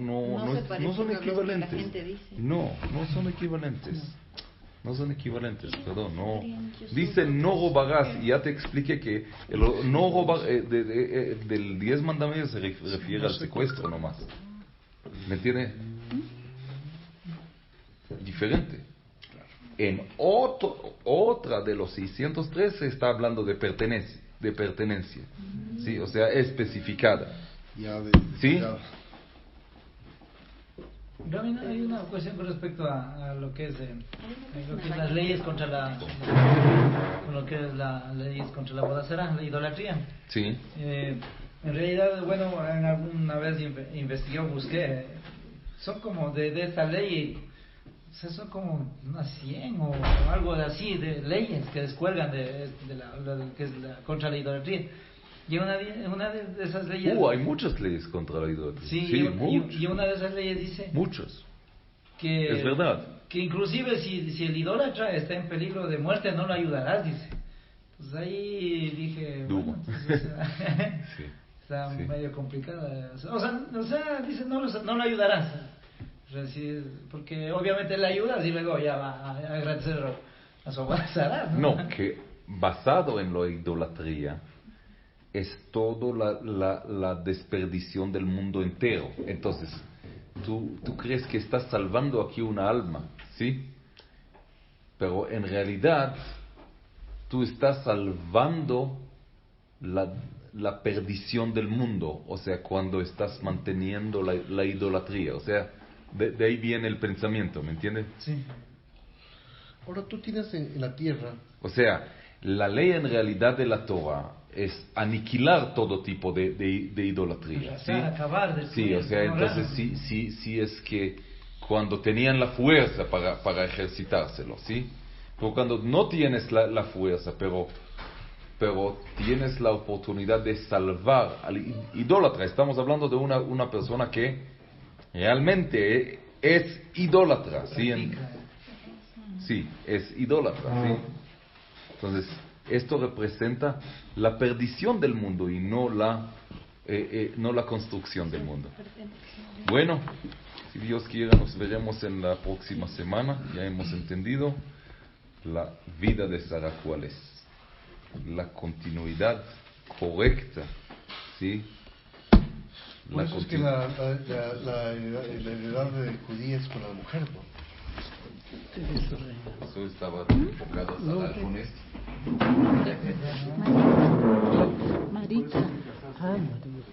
son equivalentes. No son equivalentes. No son equivalentes, perdón, no. Dice no robarás, y ya te expliqué que el no robar del 10 mandamientos se refiere al secuestro nomás. ¿Me entiende? Diferente. En otra de los 613 está hablando de pertenencia, ¿sí? O sea, especificada. ¿Sí? Ramina, hay una cuestión con respecto a lo que es las leyes contra con lo que es las leyes contra la bodazara, la idolatría. Sí. En realidad, bueno, alguna vez investigué o busqué, son como de esta ley, o sea, son como unas 100 o algo así de leyes que descuelgan de que es contra la idolatría. Y una de esas leyes... hay muchas leyes contra la idolatría. Sí, y una de esas leyes dice... Muchas. Que, es verdad. Que inclusive si el idólatra está en peligro de muerte, no lo ayudarás, dice. Entonces ahí dije... Duro. Bueno, entonces, sí. Está medio complicada. O sea, dice, no lo ayudarás. O sea, porque obviamente le ayudas y luego ya va a agradecer a su abrazará, ¿no? No, que basado en la idolatría... es todo la desperdición del mundo entero. Entonces, tú crees que estás salvando aquí una alma, ¿sí? Pero en realidad, tú estás salvando la perdición del mundo, o sea, cuando estás manteniendo la idolatría. O sea, de ahí viene el pensamiento, ¿me entiendes? Sí. Ahora tú tienes en la tierra... O sea, la ley en realidad de la Torah es aniquilar todo tipo de idolatría. ¿Sí? Acabar de sí, o sea, entonces sí es que cuando tenían la fuerza para ejercitárselo, ¿sí? Pero cuando no tienes la fuerza, pero tienes la oportunidad de salvar al idólatra, estamos hablando de una persona que realmente es idólatra, ¿sí? Sí, es idólatra, ¿sí? Entonces, esto representa la perdición del mundo y no la construcción del mundo. Bueno, si Dios quiera, nos veremos en la próxima semana. Ya hemos entendido la vida de Sara, cuál es la continuidad correcta, ¿sí? Por eso es que la heredad de judía es con la mujer, ¿no? Eso estaba enfocado con esto. Marita. Ah, Marita.